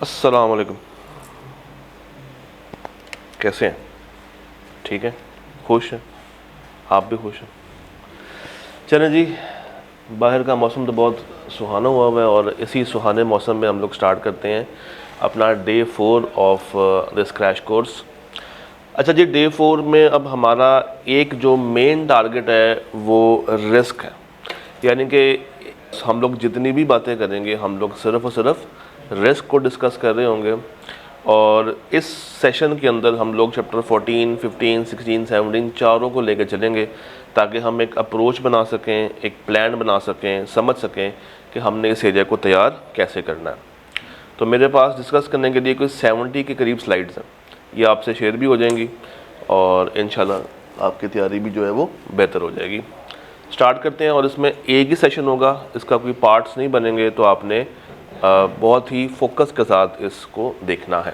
अस्सलाम वालेकुम। कैसे हैं? ठीक है, खुश हैं? आप भी खुश हैं? चलें जी, बाहर का मौसम तो बहुत सुहाना हुआ है और इसी सुहाने मौसम में हम लोग स्टार्ट करते हैं अपना day 4 of this crash course. अच्छा जी, डे 4 में अब हमारा एक जो मेन टारगेट है वो रिस्क है। यानी कि हम लोग जितनी भी बातें करेंगे हम लोग सिर्फ़ और सिर्फ रिस्क को डिस्कस कर रहे होंगे। और इस सेशन के अंदर हम लोग चैप्टर 14, 15, 16, 17 चारों को लेकर चलेंगे ताकि हम एक अप्रोच बना सकें, एक प्लान बना सकें, समझ सकें कि हमने इस एरिया को तैयार कैसे करना है। तो मेरे पास डिस्कस करने के लिए कोई 70 के करीब स्लाइड्स हैं, ये आपसे शेयर भी हो जाएंगी और इंशाल्लाह आपकी तैयारी भी जो है वो बेहतर हो जाएगी। स्टार्ट करते हैं और इसमें एक ही सेशन होगा, इसका कोई पार्ट्स नहीं बनेंगे, तो आपने बहुत ही फोकस के साथ इसको देखना है।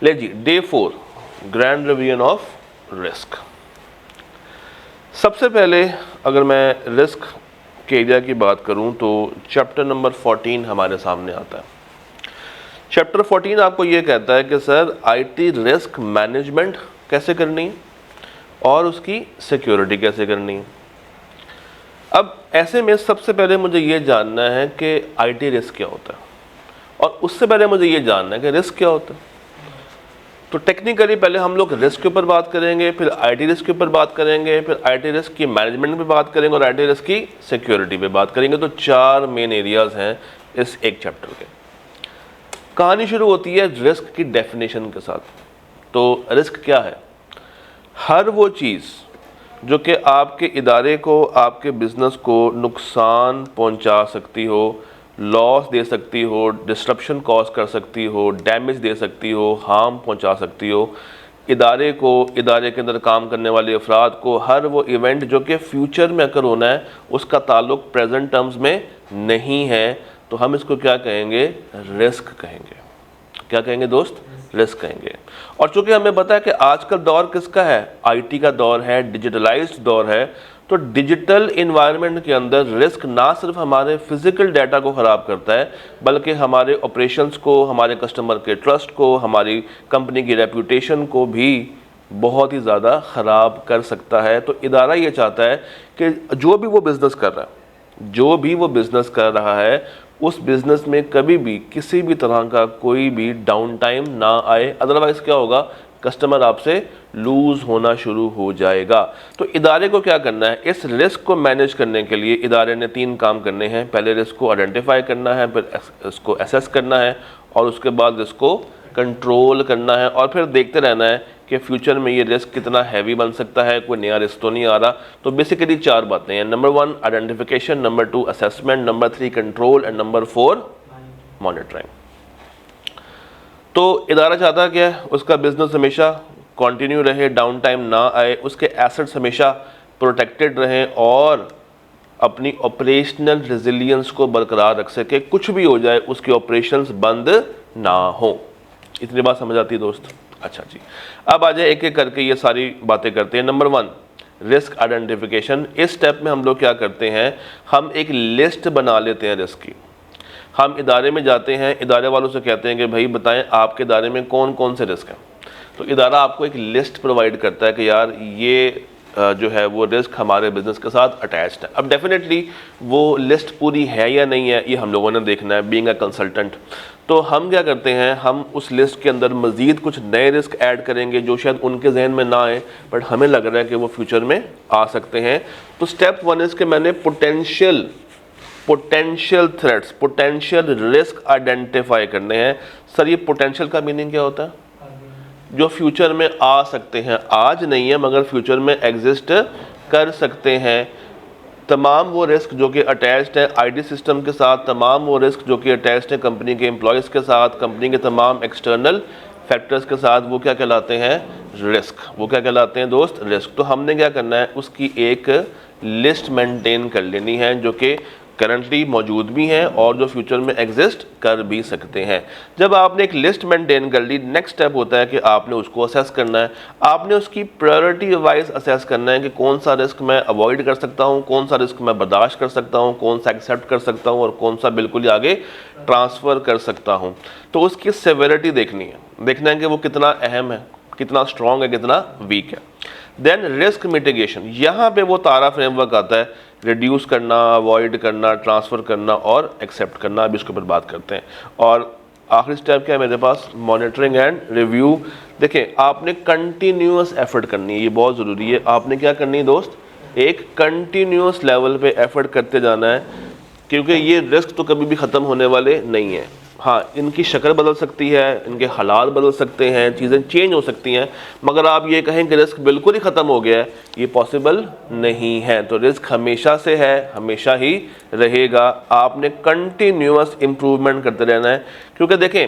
ले जी, day 4 grand revision of risk. सबसे पहले अगर मैं रिस्क के एरिया की बात करूं तो चैप्टर नंबर 14 हमारे सामने आता है। चैप्टर 14 आपको ये कहता है कि सर आईटी रिस्क मैनेजमेंट कैसे करनी है और उसकी सिक्योरिटी कैसे करनी है। अब ऐसे में सबसे पहले मुझे ये जानना है कि आईटी रिस्क क्या होता है, और उससे पहले मुझे ये जानना है कि रिस्क क्या होता है। तो टेक्निकली पहले हम लोग रिस्क के ऊपर बात करेंगे, फिर आईटी रिस्क के ऊपर बात करेंगे, फिर आईटी रिस्क की मैनेजमेंट पे बात करेंगे और आईटी रिस्क की सिक्योरिटी पे बात करेंगे। तो 4 मेन एरियाज हैं इस एक चैप्टर के। कहानी शुरू होती है रिस्क की डेफिनेशन के साथ। तो रिस्क क्या है? हर वो चीज़ जो कि आपके इदारे को, आपके बिज़नेस को नुकसान पहुंचा सकती हो, लॉस दे सकती हो, डिस्ट्रप्शन कॉज कर सकती हो, डैमेज दे सकती हो, हार्म पहुंचा सकती हो इदारे को, इदारे के अंदर काम करने वाले अफराद को। हर वो इवेंट जो कि फ्यूचर में अगर होना है उसका ताल्लुक प्रेजेंट टर्म्स में नहीं है, तो हम इसको क्या कहेंगे? रिस्क कहेंगे। क्या कहेंगे दोस्त? रिस्क कहेंगे। और चूंकि हमें पता है कि आज का दौर किसका है? आईटी का दौर है, डिजिटलाइज्ड दौर है। तो डिजिटल इन्वायरमेंट के अंदर रिस्क ना सिर्फ हमारे फिजिकल डाटा को ख़राब करता है, बल्कि हमारे ऑपरेशंस को, हमारे कस्टमर के ट्रस्ट को, हमारी कंपनी की रेपुटेशन को भी बहुत ही ज़्यादा ख़राब कर सकता है। तो इदारा ये चाहता है कि जो भी वो बिज़नेस कर रहा है, जो भी वो बिज़नेस कर रहा है, उस बिज़नेस में कभी भी किसी भी तरह का कोई भी डाउन टाइम ना आए। अदरवाइज़ क्या होगा? कस्टमर आपसे लूज़ होना शुरू हो जाएगा। तो इदारे को क्या करना है? इस रिस्क को मैनेज करने के लिए इदारे ने 3 काम करने हैं। पहले रिस्क को आइडेंटिफाई करना है, फिर इसको एसेस करना है और उसके बाद रिस्क को कंट्रोल करना है, और फिर देखते रहना है कि फ्यूचर में ये रिस्क कितना हैवी बन सकता है, कोई नया रिस्क तो नहीं आ रहा। तो बेसिकली 4 बातें हैं। Number 1 identification, number 2 assessment, number 3 control and number 4 monitoring. तो इदारा चाहता है क्या? उसका बिजनेस हमेशा कंटिन्यू रहे, डाउन टाइम ना आए, उसके एसेट्स हमेशा प्रोटेक्टेड रहें और अपनी ऑपरेशनल रेजिलियंस को बरकरार रख सके। कुछ भी हो जाए उसके ऑपरेशंस बंद ना हो। इतनी बात समझ आती है दोस्त? अच्छा जी, अब आ जाए एक एक करके ये सारी बातें करते हैं। Number 1 risk identification. इस स्टेप में हम लोग क्या करते हैं? हम एक लिस्ट बना लेते हैं रिस्क की। हम इदारे में जाते हैं, इदारे वालों से कहते हैं कि भाई बताएं आपके इदारे में कौन कौन से रिस्क हैं। तो इदारा आपको एक लिस्ट प्रोवाइड करता है कि यार ये जो है वो रिस्क हमारे बिजनेस के साथ अटैच्ड है। अब डेफिनेटली वो लिस्ट पूरी है या नहीं है ये हम लोगों ने देखना है, बीइंग अ कंसल्टेंट। तो हम क्या करते हैं? हम उस लिस्ट के अंदर मज़ीद कुछ नए रिस्क ऐड करेंगे जो शायद उनके जहन में ना आए, बट हमें लग रहा है कि वो फ्यूचर में आ सकते हैं। तो स्टेप 1 इज़ कि मैंने potential threats, potential risk identify करने हैं। सर ये पोटेंशियल का मीनिंग क्या होता है? जो फ्यूचर में आ सकते हैं, आज नहीं है मगर फ्यूचर में एग्जिस्ट कर सकते हैं। तमाम वो रिस्क जो कि अटैच्ड है आईटी सिस्टम के साथ, तमाम वो रिस्क जो कि अटैच्ड है कंपनी के एम्प्लॉयज़ के साथ, कंपनी के तमाम एक्सटर्नल फैक्टर्स के साथ, वो क्या कहलाते हैं? रिस्क। वो क्या कहलाते हैं दोस्त? रिस्क। तो हमने क्या करना है? उसकी एक लिस्ट मेंटेन कर लेनी है जो कि करंटली मौजूद भी हैं और जो फ्यूचर में एग्जिस्ट कर भी सकते हैं। जब आपने एक लिस्ट मेंटेन कर ली, नेक्स्ट स्टेप होता है कि आपने उसको असेस करना है। आपने उसकी प्रायोरिटी वाइज असेस करना है कि कौन सा रिस्क मैं अवॉइड कर सकता हूँ, कौन सा रिस्क मैं बर्दाश्त कर सकता हूँ, कौन सा एक्सेप्ट कर सकता हूँ और कौन सा बिल्कुल ही आगे ट्रांसफ़र कर सकता हूँ। तो उसकी सेवेरिटी देखनी है, देखना है कि वो कितना अहम है, कितना स्ट्रॉन्ग है, कितना वीक है। देन रिस्क मिटिगेशन, यहाँ पे वो तारा फ्रेमवर्क आता है, रिड्यूस करना, अवॉइड करना, ट्रांसफ़र करना और एक्सेप्ट करना। अब इसके ऊपर बात करते हैं। और आखिरी स्टेप क्या है मेरे पास, मॉनिटरिंग एंड रिव्यू। देखें, आपने कंटिन्यूस एफर्ट करनी है, ये बहुत ज़रूरी है। आपने क्या करनी है दोस्त, एक कंटिन्यूस लेवल पे एफर्ट करते जाना है, क्योंकि ये रिस्क तो कभी भी ख़त्म होने वाले नहीं हैं। हाँ, इनकी शक्ल बदल सकती है, इनके हालात बदल सकते हैं, चीज़ें चेंज हो सकती हैं, मगर आप ये कहें कि रिस्क बिल्कुल ही ख़त्म हो गया है, ये पॉसिबल नहीं है। तो रिस्क हमेशा से है, हमेशा ही रहेगा। आपने कंटिन्यूअस इम्प्रूवमेंट करते रहना है, क्योंकि देखें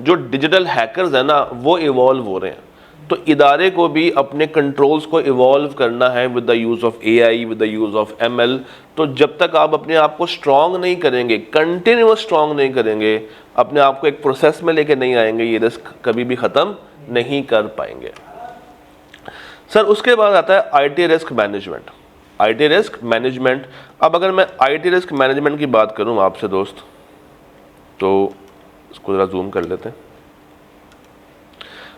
जो डिजिटल हैकर्स हैं ना, वो इवॉल्व हो रहे हैं। तो इदारे को भी अपने कंट्रोल्स को इवॉल्व करना है with the use of AI, with the use of ML। तो जब तक आप अपने आप को स्ट्रॉन्ग नहीं करेंगे, कंटिन्यूस स्ट्रॉन्ग नहीं करेंगे, अपने आप को एक प्रोसेस में लेके नहीं आएंगे, ये रिस्क कभी भी ख़त्म नहीं कर पाएंगे। सर उसके बाद आता है IT risk management. IT risk management, अब अगर मैं IT रिस्क मैनेजमेंट की बात करूँ आपसे दोस्त, तो इसको ज़रा जूम कर लेते हैं।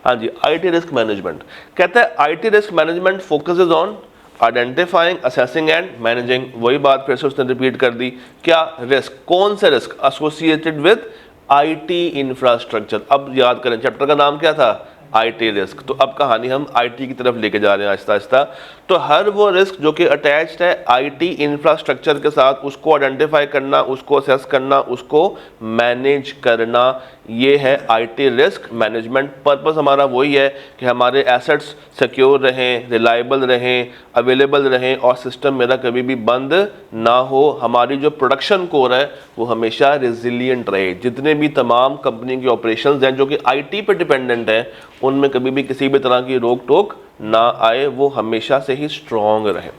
हाँ जी, IT रिस्क मैनेजमेंट कहता है, IT risk management focuses on identifying, assessing and managing. वही बात फिर से उसने रिपीट कर दी। क्या रिस्क, कौन से risk associated with IT infrastructure. अब याद करें चैप्टर का नाम क्या था, IT रिस्क। तो अब कहानी हम IT की तरफ लेके जा रहे हैं आहिस्ता आहिस्ता। तो हर वो रिस्क जो कि अटैच्ड है IT इंफ्रास्ट्रक्चर के साथ, उसको आइडेंटिफाई करना, उसको असेस करना, उसको मैनेज करना, ये है IT रिस्क मैनेजमेंट। पर्पस हमारा वही है कि हमारे एसेट्स सिक्योर रहें, रिलायबल रहें, अवेलेबल रहें और सिस्टम मेरा कभी भी बंद ना हो। हमारी जो प्रोडक्शन कोर है वो हमेशा रेजिलिएंट रहे। जितने भी तमाम कंपनी के ऑपरेशंस हैं जो कि IT पे डिपेंडेंट हैं, उनमें कभी भी किसी भी तरह की रोक टोक ना आए, वो हमेशा से ही स्ट्रॉन्ग रहे।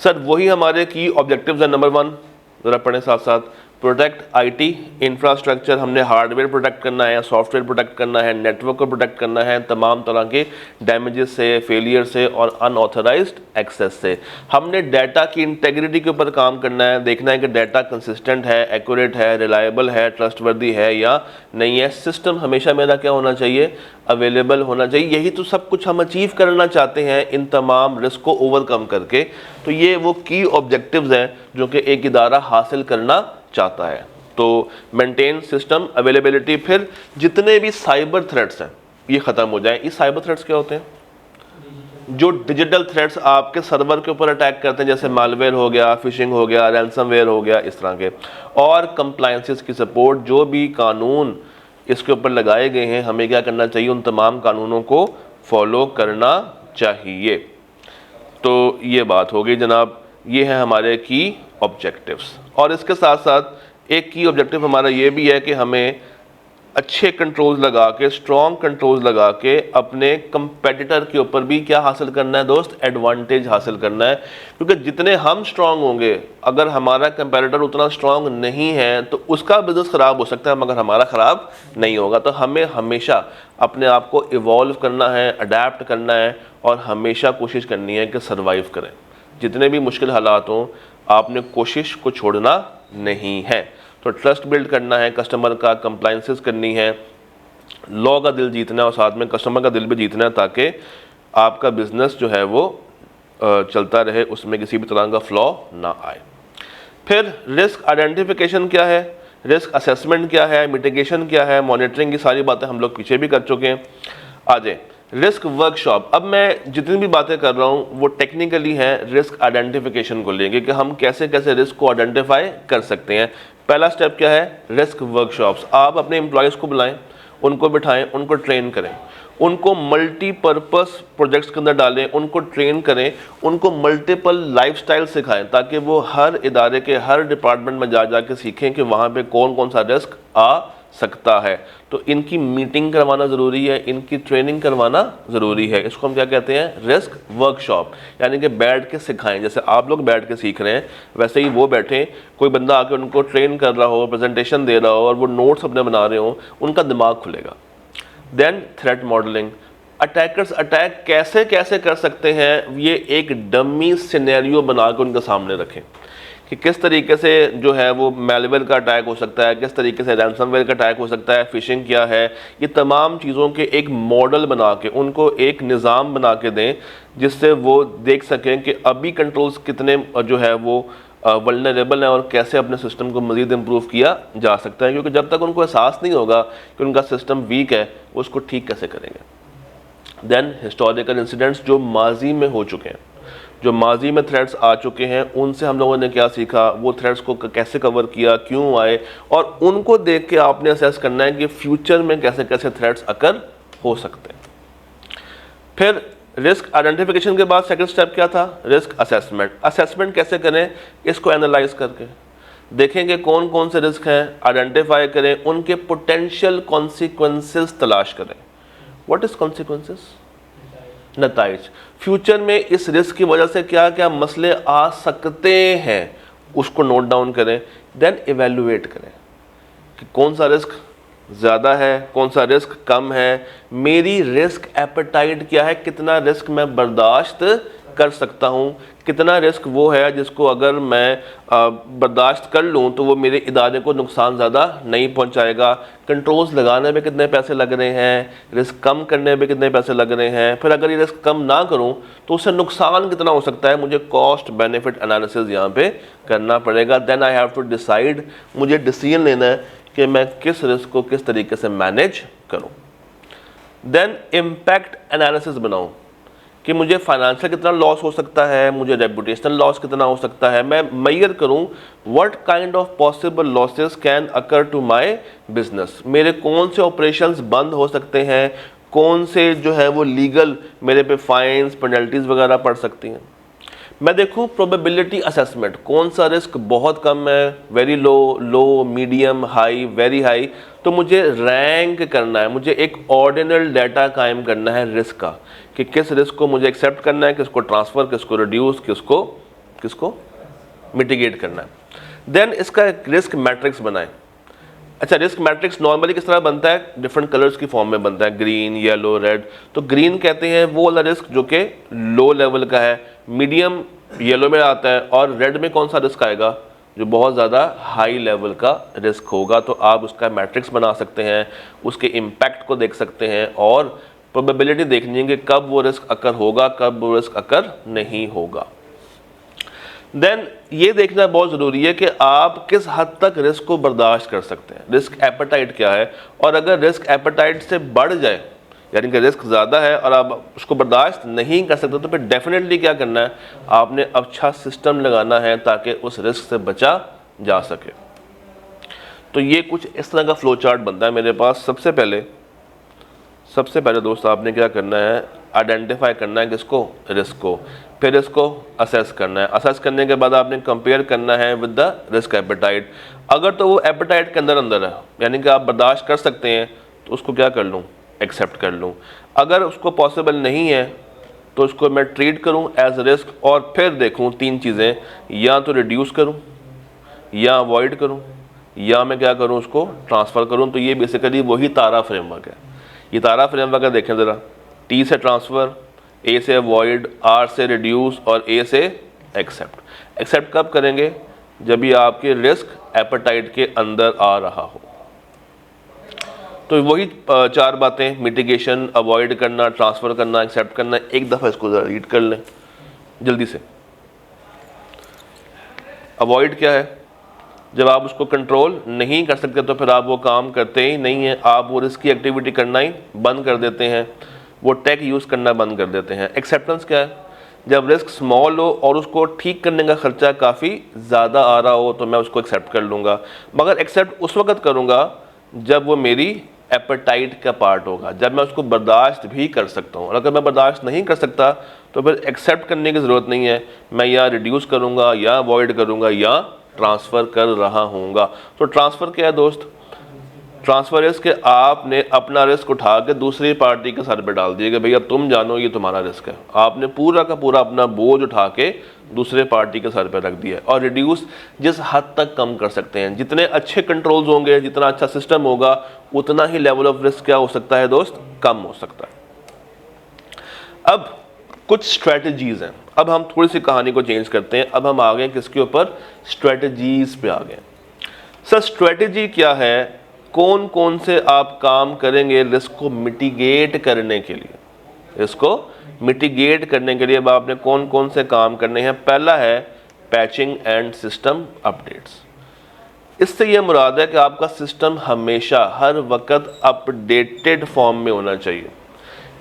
सर वही हमारे की ऑब्जेक्टिव्स हैं। नंबर 1 ज़रा पढ़ें साथ साथ, प्रोटेक्ट IT इंफ्रास्ट्रक्चर। हमने हार्डवेयर प्रोटेक्ट करना है, सॉफ्टवेयर प्रोटेक्ट करना है, नेटवर्क को प्रोटेक्ट करना है तमाम तरह के डैमेजेस से, फेलियर से और अनऑथराइज्ड एक्सेस से। हमने डाटा की इंटेग्रिटी के ऊपर काम करना है, देखना है कि डाटा कंसिस्टेंट है, एक्यूरेट है, रिलायबल है, ट्रस्टवर्दी है या नहीं है। सिस्टम हमेशा मेरा क्या होना चाहिए, अवेलेबल होना चाहिए। यही तो सब कुछ हम अचीव करना चाहते हैं इन तमाम रिस्क को ओवरकम करके। तो ये वो की ऑब्जेक्टिव्स हैं जो कि एक इदारा हासिल करना चाहता है। तो मेंटेन सिस्टम अवेलेबिलिटी, फिर जितने भी साइबर थ्रेट्स हैं ये ख़त्म हो जाए। ये साइबर थ्रेट्स क्या होते हैं, जो डिजिटल थ्रेट्स आपके सर्वर के ऊपर अटैक करते हैं, जैसे मालवेयर हो गया, फिशिंग हो गया, रैंसमवेयर हो गया, इस तरह के। और कंप्लायंसेस की सपोर्ट, जो भी कानून इसके ऊपर लगाए गए हैं हमें क्या करना चाहिए, उन तमाम कानूनों को फॉलो करना चाहिए। तो ये बात हो गई जनाब, ये है हमारे की ऑब्जेक्टिव्स। और इसके साथ साथ एक की ऑब्जेक्टिव हमारा ये भी है कि हमें अच्छे कंट्रोल्स लगा के, स्ट्रॉन्ग कंट्रोल्स लगा के अपने कंपेटिटर के ऊपर भी क्या हासिल करना है दोस्त, एडवांटेज हासिल करना है। क्योंकि जितने हम स्ट्रॉन्ग होंगे, अगर हमारा कंपेटिटर उतना स्ट्रॉन्ग नहीं है तो उसका बिजनेस ख़राब हो सकता है मगर हमारा ख़राब नहीं होगा। तो हमें हमेशा अपने आप को इवॉल्व करना है, अडेप्ट करना है और हमेशा कोशिश करनी है कि सर्वाइव करें। जितने भी मुश्किल हालात हों, आपने कोशिश को छोड़ना नहीं है। तो ट्रस्ट बिल्ड करना है, कस्टमर का कंप्लायंसेस करनी है, लॉ का दिल जीतना है और साथ में कस्टमर का दिल भी जीतना है, ताकि आपका बिजनेस जो है वो चलता रहे, उसमें किसी भी तरह का फ्लॉ ना आए। फिर रिस्क आइडेंटिफिकेशन क्या है, रिस्क असेसमेंट क्या है, मिटिगेशन क्या है, मॉनिटरिंग की सारी बातें हम लोग पीछे भी कर चुके हैं। आ जाए रिस्क वर्कशॉप। अब मैं जितनी भी बातें कर रहा हूँ वो टेक्निकली हैं रिस्क आइडेंटिफिकेशन को लेके, कि हम कैसे कैसे रिस्क को आइडेंटिफाई कर सकते हैं। पहला स्टेप क्या है, रिस्क वर्कशॉप्स। आप अपने एम्प्लॉयज़ को बुलाएं, उनको बिठाएं, उनको ट्रेन करें, उनको मल्टीपर्पस प्रोजेक्ट्स के अंदर डालें, उनको ट्रेन करें, उनको मल्टीपल लाइफस्टाइल सिखाएं, ताकि वो हर इदारे के हर डिपार्टमेंट में जा के सीखें कि वहाँ पे कौन कौन सा रिस्क आ सकता है। तो इनकी मीटिंग करवाना ज़रूरी है, इनकी ट्रेनिंग करवाना ज़रूरी है। इसको हम क्या कहते हैं? रिस्क वर्कशॉप, यानी कि बैठ के सिखाएं। जैसे आप लोग बैठ के सीख रहे हैं वैसे ही वो बैठें, कोई बंदा आके उनको ट्रेन कर रहा हो, प्रेजेंटेशन दे रहा हो और वो नोट्स अपने बना रहे हो, उनका दिमाग खुलेगा। Then threat modelling, attackers attack कैसे कैसे कर सकते हैं, ये एक डमी सिनेरियो बना के उनके सामने रखें कि किस तरीके से जो है वो मेलवेयर का अटैक हो सकता है, किस तरीके से रैंसमवेयर का अटैक हो सकता है, फिशिंग क्या है। ये तमाम चीज़ों के एक मॉडल बना के उनको एक निज़ाम बना के दें जिससे वो देख सकें कि अभी कंट्रोल्स कितने जो है वो वल्नरेबल है और कैसे अपने सिस्टम को मज़ीद इम्प्रूव किया जा सकता है। क्योंकि जब तक उनको एहसास नहीं होगा कि उनका सिस्टम वीक है, वो उसको ठीक कैसे करेंगे। देन हिस्टोरिकल इंसिडेंट्स जो माजी में हो चुके हैं, जो माजी में थ्रेट्स आ चुके हैं, उनसे हम लोगों ने क्या सीखा, वो थ्रेट्स को कैसे कवर किया, क्यों आए, और उनको देख के आपने असेस करना है कि फ्यूचर में कैसे कैसे थ्रेट्स अकर हो सकते हैं। फिर रिस्क आइडेंटिफिकेशन के बाद सेकंड स्टेप क्या था? Risk assessment. असेसमेंट कैसे करें? इसको एनालाइज करके देखेंगे कौन कौन से रिस्क हैं, आइडेंटिफाई करें, उनके पोटेंशियल कॉन्सिक्वेंसेस तलाश करें। What is consequences? नताइज। फ्यूचर में इस रिस्क की वजह से क्या क्या मसले आ सकते हैं, उसको नोट डाउन करें। देन इवेल्युएट करें कि कौन सा रिस्क ज़्यादा है, कौन सा रिस्क कम है, मेरी रिस्क एपेटाइट क्या है, कितना रिस्क मैं बर्दाश्त कर सकता हूँ, कितना रिस्क वो है जिसको अगर मैं बर्दाश्त कर लूँ तो वो मेरे इदारे को नुकसान ज़्यादा नहीं पहुँचाएगा। कंट्रोल्स लगाने में कितने पैसे लग रहे हैं, रिस्क कम करने में कितने पैसे लग रहे हैं, फिर अगर ये रिस्क कम ना करूँ तो उससे नुकसान कितना हो सकता है, मुझे कॉस्ट बेनिफिट एनालिसिस यहाँ पे करना पड़ेगा। Then I have to decide, मुझे डिसीजन लेना है कि मैं किस रिस्क को किस तरीके से मैनेज करूं। देन इम्पैक्ट एनालिसिस बनाऊं कि मुझे फाइनेंशियल कितना लॉस हो सकता है, मुझे रेपुटेशनल लॉस कितना हो सकता है, मैं मेजर करूं what kind of possible losses can occur to my business, मेरे कौन से ऑपरेशंस बंद हो सकते हैं, कौन से जो है वो लीगल मेरे पे फाइन्स पेनल्टीज वगैरह पड़ सकती हैं। मैं देखूं प्रोबेबिलिटी असेसमेंट, कौन सा रिस्क बहुत कम है, वेरी लो, लो, मीडियम, हाई, वेरी हाई, तो मुझे रैंक करना है, मुझे एक ऑर्डिनल डाटा कायम करना है रिस्क का कि किस रिस्क को मुझे एक्सेप्ट करना है, किसको ट्रांसफ़र, किसको रिड्यूस, किसको मिटिगेट करना है। देन इसका एक रिस्क मैट्रिक्स बनाएं। अच्छा, रिस्क मैट्रिक्स नॉर्मली किस तरह बनता है? डिफरेंट कलर्स की फॉर्म में बनता है, ग्रीन, येलो, रेड। तो ग्रीन कहते हैं वो वाला रिस्क जो कि लो लेवल का है, मीडियम येलो में आता है, और रेड में कौन सा रिस्क आएगा? जो बहुत ज़्यादा हाई लेवल का रिस्क होगा। तो आप उसका मैट्रिक्स बना सकते हैं, उसके इम्पैक्ट को देख सकते हैं और प्रोबेबिलिटी देखनी है कि कब वो रिस्क अकर होगा, कब वो रिस्क अकर नहीं होगा। देन ये देखना बहुत ज़रूरी है कि आप किस हद तक रिस्क को बर्दाश्त कर सकते हैं, रिस्क एपेटाइट क्या है, और अगर रिस्क एपेटाइट से बढ़ जाए, यानी कि रिस्क ज़्यादा है और आप उसको बर्दाश्त नहीं कर सकते, तो फिर डेफिनेटली क्या करना है, आपने अच्छा सिस्टम लगाना है ताकि उस रिस्क से बचा जा सके। तो ये कुछ इस तरह का फ्लो चार्ट बनता है मेरे पास। सबसे पहले दोस्त आपने क्या करना है, आइडेंटिफाई करना है किसको? रिस्क को। फिर इसको असेस करना है। असेस करने के बाद आपने कंपेयर करना है विद द रिस्क एपेटाइट। अगर तो वो एपेटाइट के अंदर है, यानी कि आप बर्दाश्त कर सकते हैं, तो उसको क्या कर लूँ? एक्सेप्ट कर लूँ। अगर उसको पॉसिबल नहीं है तो उसको मैं ट्रीट करूँ एज रिस्क, और फिर देखूँ तीन चीज़ें, या तो रिड्यूस करूँ, या अवॉइड करूँ, या मैं क्या करूँ, उसको ट्रांसफ़र करूँ। तो ये बेसिकली वही तारा फ्रेमवर्क है। ये तारा फ्रेमवर्क है, देखें ज़रा, टी से ट्रांसफ़र, ए से अवॉइड, आर से रिड्यूस और ए से एक्सेप्ट। एक्सेप्ट कब करेंगे? जब भी आपके रिस्क एपेटाइट के अंदर आ रहा हो। तो वही चार बातें, मिटिगेशन, अवॉइड करना, ट्रांसफ़र करना, एक्सेप्ट करना। एक दफ़ा इसको ज़रा रीड कर लें जल्दी से। अवॉइड क्या है? जब आप उसको कंट्रोल नहीं कर सकते तो फिर आप वो काम करते ही नहीं हैं, आप वो रिस्क की एक्टिविटी करना ही बंद कर देते हैं, वो टेक यूज़ करना बंद कर देते हैं। एक्सेप्टेंस क्या है? जब रिस्क स्मॉल हो और उसको ठीक करने का खर्चा काफ़ी ज़्यादा आ रहा हो तो मैं उसको एक्सेप्ट कर लूँगा, मगर एक्सेप्ट उस वक्त करूँगा जब वो मेरी एपेटाइट का पार्ट होगा, जब मैं उसको बर्दाश्त भी कर सकता हूँ। और अगर मैं बर्दाश्त नहीं कर सकता तो फिर एक्सेप्ट करने की ज़रूरत नहीं है, मैं या रिड्यूस करूँगा, या अवॉइड करूँगा, या ट्रांसफ़र कर रहा हूँगा। तो ट्रांसफ़र क्या है दोस्त? ट्रांसफर रिस्क के आपने अपना रिस्क उठा के दूसरी पार्टी के सर पे डाल दिया कि भैया तुम जानो ये तुम्हारा रिस्क है। आपने पूरा का पूरा अपना बोझ उठा के दूसरे पार्टी के सर पे रख दिया। और रिड्यूस जिस हद तक कम कर सकते हैं, जितने अच्छे कंट्रोल्स होंगे, जितना अच्छा सिस्टम होगा, उतना ही लेवल ऑफ रिस्क क्या हो सकता है दोस्त, कम हो सकता है। अब कुछ स्ट्रेटजीज हैं। अब हम थोड़ी सी कहानी को चेंज करते हैं। अब हम आ गए किसके ऊपर, स्ट्रेटजीज पे आ गए। सर स्ट्रेटजी क्या है, कौन कौन से आप काम करेंगे रिस्क को मिटिगेट करने के लिए। इसको मिटिगेट करने के लिए अब आपने कौन कौन से काम करने हैं। पहला है पैचिंग एंड सिस्टम अपडेट्स। इससे ये मुराद है कि आपका सिस्टम हमेशा हर वक्त अपडेटेड फॉर्म में होना चाहिए।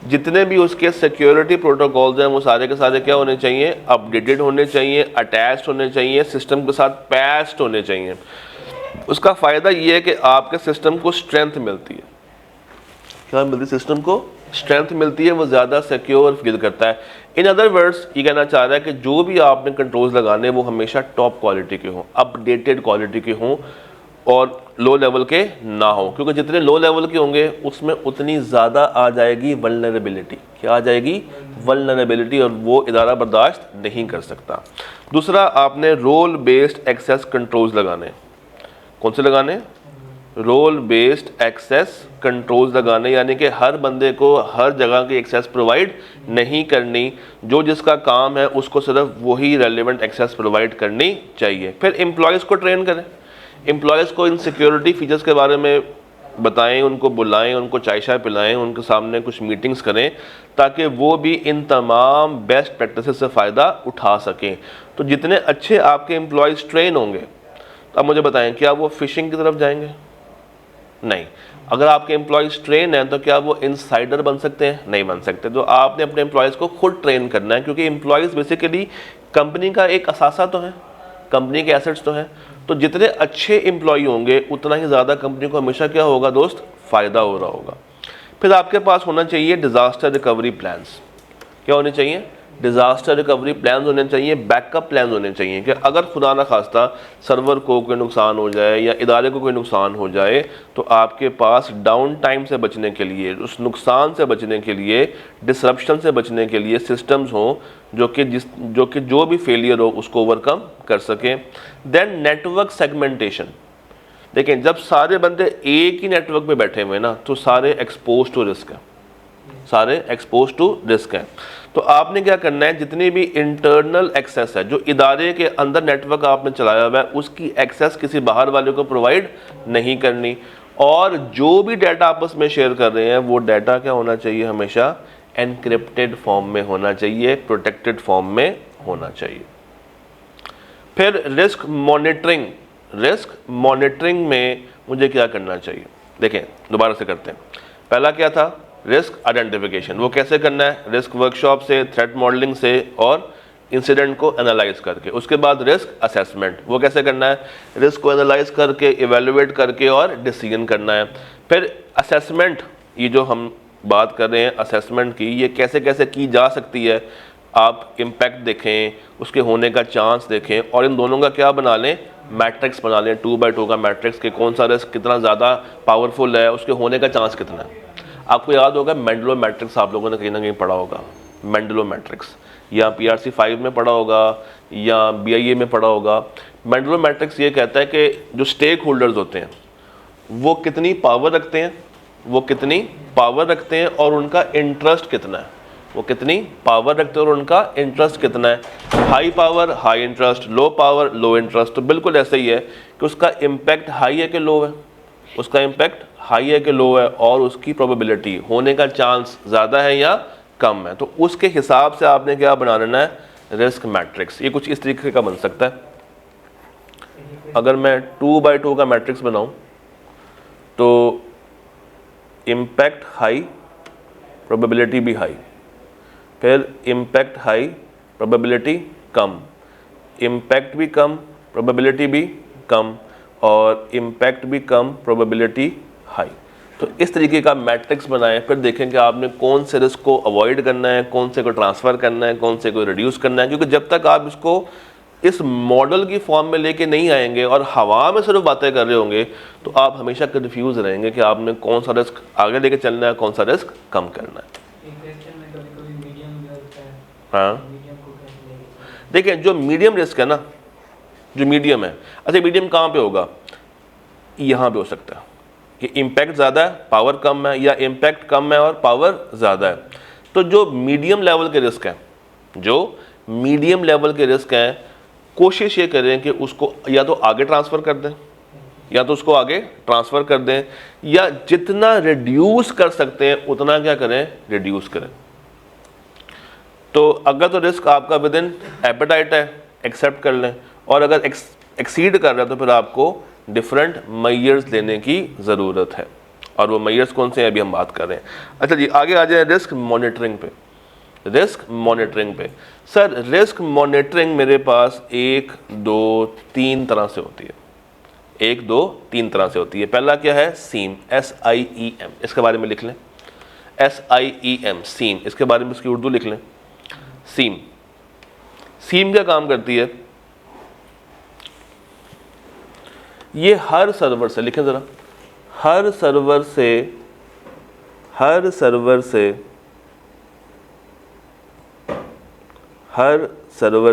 जितने भी उसके सिक्योरिटी प्रोटोकॉल्स हैं वो सारे के सारे क्या होने चाहिए, अपडेटेड होने चाहिए, अटैच्ड होने चाहिए, सिस्टम के साथ पैच्ड होने चाहिए। उसका फ़ायदा ये है कि आपके सिस्टम को स्ट्रेंथ मिलती है। क्या मिलती है, सिस्टम को स्ट्रेंथ मिलती है, वो ज़्यादा सिक्योर फील करता है। इन अदर वर्ड्स ये कहना चाह रहा है कि जो भी आपने कंट्रोल्स लगाने वो हमेशा टॉप क्वालिटी के हों, अपडेटेड क्वालिटी के हों और लो लेवल के ना हो, क्योंकि जितने लो लेवल के होंगे उसमें उतनी ज़्यादा आ जाएगी वल्नरेबिलिटी। क्या आ जाएगी, वल्नरेबिलिटी, और वो इदारा बर्दाश्त नहीं कर सकता। दूसरा, आपने रोल बेस्ड एक्सेस कंट्रोल्स लगाने। कौन से लगाने, रोल बेस्ड एक्सेस कंट्रोल्स लगाने, यानी कि हर बंदे को हर जगह की एक्सेस प्रोवाइड नहीं करनी, जो जिसका काम है उसको सिर्फ वही रेलेवेंट एक्सेस प्रोवाइड करनी चाहिए। फिर एम्प्लॉयज़ को ट्रेन करें, एम्प्लॉयज़ को इन सिक्योरिटी फीचर्स के बारे में बताएं, उनको बुलाएं, उनको चाय शाय पिलाएं, उनके सामने कुछ मीटिंग्स करें ताकि वो भी इन तमाम बेस्ट प्रैक्टिसेस से फ़ायदा उठा सकें। तो जितने अच्छे आपके एम्प्लॉयज़ ट्रेन होंगे, तो अब मुझे बताएं क्या वो फिशिंग की तरफ जाएंगे, नहीं। अगर आपके एम्प्लॉयज़ ट्रेन हैं तो क्या वो इनसाइडर बन सकते हैं, नहीं बन सकते। तो आपने अपने एम्प्लॉयज़ को खुद ट्रेन करना है, क्योंकि एम्प्लॉयज़ बेसिकली कंपनी का एक असासा तो है, कंपनी के एसेट्स तो हैं। तो जितने अच्छे एम्प्लॉय होंगे उतना ही ज़्यादा कंपनी को हमेशा क्या होगा दोस्त, फ़ायदा हो रहा होगा। फिर आपके पास होना चाहिए डिज़ास्टर रिकवरी प्लान्स। क्या होने चाहिए, डिज़ास्टर रिकवरी प्लान्स होने चाहिए, बैकअप प्लान्स होने चाहिए कि अगर खुदा ना खास्ता सर्वर को कोई नुकसान हो जाए या इदारे को कोई नुकसान हो जाए तो आपके पास डाउन टाइम से बचने के लिए, उस नुकसान से बचने के लिए, डिसरप्शन से बचने के लिए सिस्टम्स हों जो कि जो भी फेलियर हो उसको ओवरकम कर सकें। Then network segmentation. देखें, जब सारे बंदे एक ही नेटवर्क पे बैठे हुए ना तो सारे एक्सपोज टू रिस्क हैं, सारे एक्सपोज टू रिस्क हैं। तो आपने क्या करना है, जितनी भी इंटरनल एक्सेस है, जो इदारे के अंदर नेटवर्क आपने चलाया हुआ है, उसकी एक्सेस किसी बाहर वाले को प्रोवाइड नहीं करनी। और जो भी डाटा आपस में शेयर कर रहे हैं वो डाटा क्या होना चाहिए, हमेशा एनक्रिप्टेड फॉर्म में होना चाहिए, प्रोटेक्टेड फॉर्म में होना चाहिए। फिर रिस्क मॉनिटरिंग। रिस्क मॉनिटरिंग में मुझे क्या करना चाहिए, देखें दोबारा से करते हैं। पहला क्या था, रिस्क आइडेंटिफिकेशन। वो कैसे करना है, रिस्क वर्कशॉप से, थ्रेट मॉडलिंग से और इंसिडेंट को एनालाइज करके। उसके बाद रिस्क असेसमेंट, वो कैसे करना है, रिस्क को एनालाइज करके, इवेलुएट करके और डिसीजन करना है। फिर असेसमेंट, ये जो हम बात कर रहे हैं असेसमेंट की, ये कैसे कैसे की जा सकती है। आप इम्पैक्ट देखें, उसके होने का चांस देखें और इन दोनों का क्या बना लें, मैट्रिक्स बना लें, 2x2 का मैट्रिक्स के कौन सा रिस्क कितना ज़्यादा पावरफुल है, उसके होने का चांस कितना है। आपको याद होगा मेंडलो मैट्रिक्स, आप लोगों ने कहीं ना कहीं पढ़ा होगा, मेंडलो मैट्रिक्स, या PRC 5 में पढ़ा होगा या BIA में पढ़ा होगा। मेंडलो मैट्रिक्स ये कहता है कि जो स्टेक होल्डर्स होते हैं वो कितनी पावर रखते हैं, वो कितनी पावर रखते हैं और उनका इंटरेस्ट कितना है, वो कितनी पावर रखते हैं और उनका इंटरेस्ट कितना है। High power high interest, low power लो इंटरेस्ट। तो बिल्कुल ऐसा ही है कि उसका इम्पैक्ट हाई है कि लो है, उसका इम्पैक्ट हाई है कि लो है और उसकी प्रोबेबिलिटी होने का चांस ज़्यादा है या कम है। तो उसके हिसाब से आपने क्या बना लेना है, रिस्क मैट्रिक्स। ये कुछ इस तरीके का बन सकता है। अगर मैं 2x2 का मैट्रिक्स बनाऊं तो इम्पैक्ट हाई, प्रोबेबिलिटी भी हाई, फिर इम्पैक्ट हाई, प्रोबेबिलिटी कम, इम्पैक्ट भी कम, प्रोबेबिलिटी भी कम और इम्पैक्ट भी कम, प्रोबेबिलिटी हाई। तो इस तरीके का मैट्रिक्स बनाएं। फिर देखें कि आपने कौन से रिस्क को अवॉइड करना है, कौन से को ट्रांसफ़र करना है, कौन से को रिड्यूस करना है। क्योंकि जब तक आप इसको इस मॉडल की फॉर्म में लेके नहीं आएंगे और हवा में सिर्फ बातें कर रहे होंगे तो आप हमेशा कंफ्यूज रहेंगे कि आपने कौन सा रिस्क आगे लेके चलना है, कौन सा रिस्क कम करना है। हाँ देखिए, जो मीडियम रिस्क है ना, जो मीडियम है, अच्छा मीडियम कहाँ पे होगा? यहाँ पे हो सकता है कि इम्पैक्ट ज़्यादा है पावर कम है, या इम्पैक्ट कम है और पावर ज़्यादा है। तो जो मीडियम लेवल के रिस्क हैं, जो मीडियम लेवल के रिस्क हैं, कोशिश ये करें कि उसको या तो आगे ट्रांसफ़र कर दें, या तो उसको आगे ट्रांसफ़र कर दें, या जितना रिड्यूस कर सकते हैं उतना क्या करें, रिड्यूस करें। तो अगर तो रिस्क आपका विद इन एपेटाइट है, एक्सेप्ट कर लें, और अगर एक्सीड कर रहा है तो फिर आपको डिफरेंट मेजर्स लेने की ज़रूरत है। और वो मेजर्स कौन से हैं अभी हम बात कर रहे हैं। अच्छा जी, आगे आ जाए रिस्क मॉनिटरिंग पे। रिस्क मॉनिटरिंग पे सर, रिस्क मॉनिटरिंग मेरे पास 1 2 3 तरह से होती है। 1 2 3 तरह से होती है। पहला क्या है? सीम, SIEM, इसके बारे में लिख लें। SIEM, सीम, इसके बारे में इसकी उर्दू लिख लें। सीम, सीम क्या काम करती है? ये हर सर्वर से, लिखें ज़रा, हर सर्वर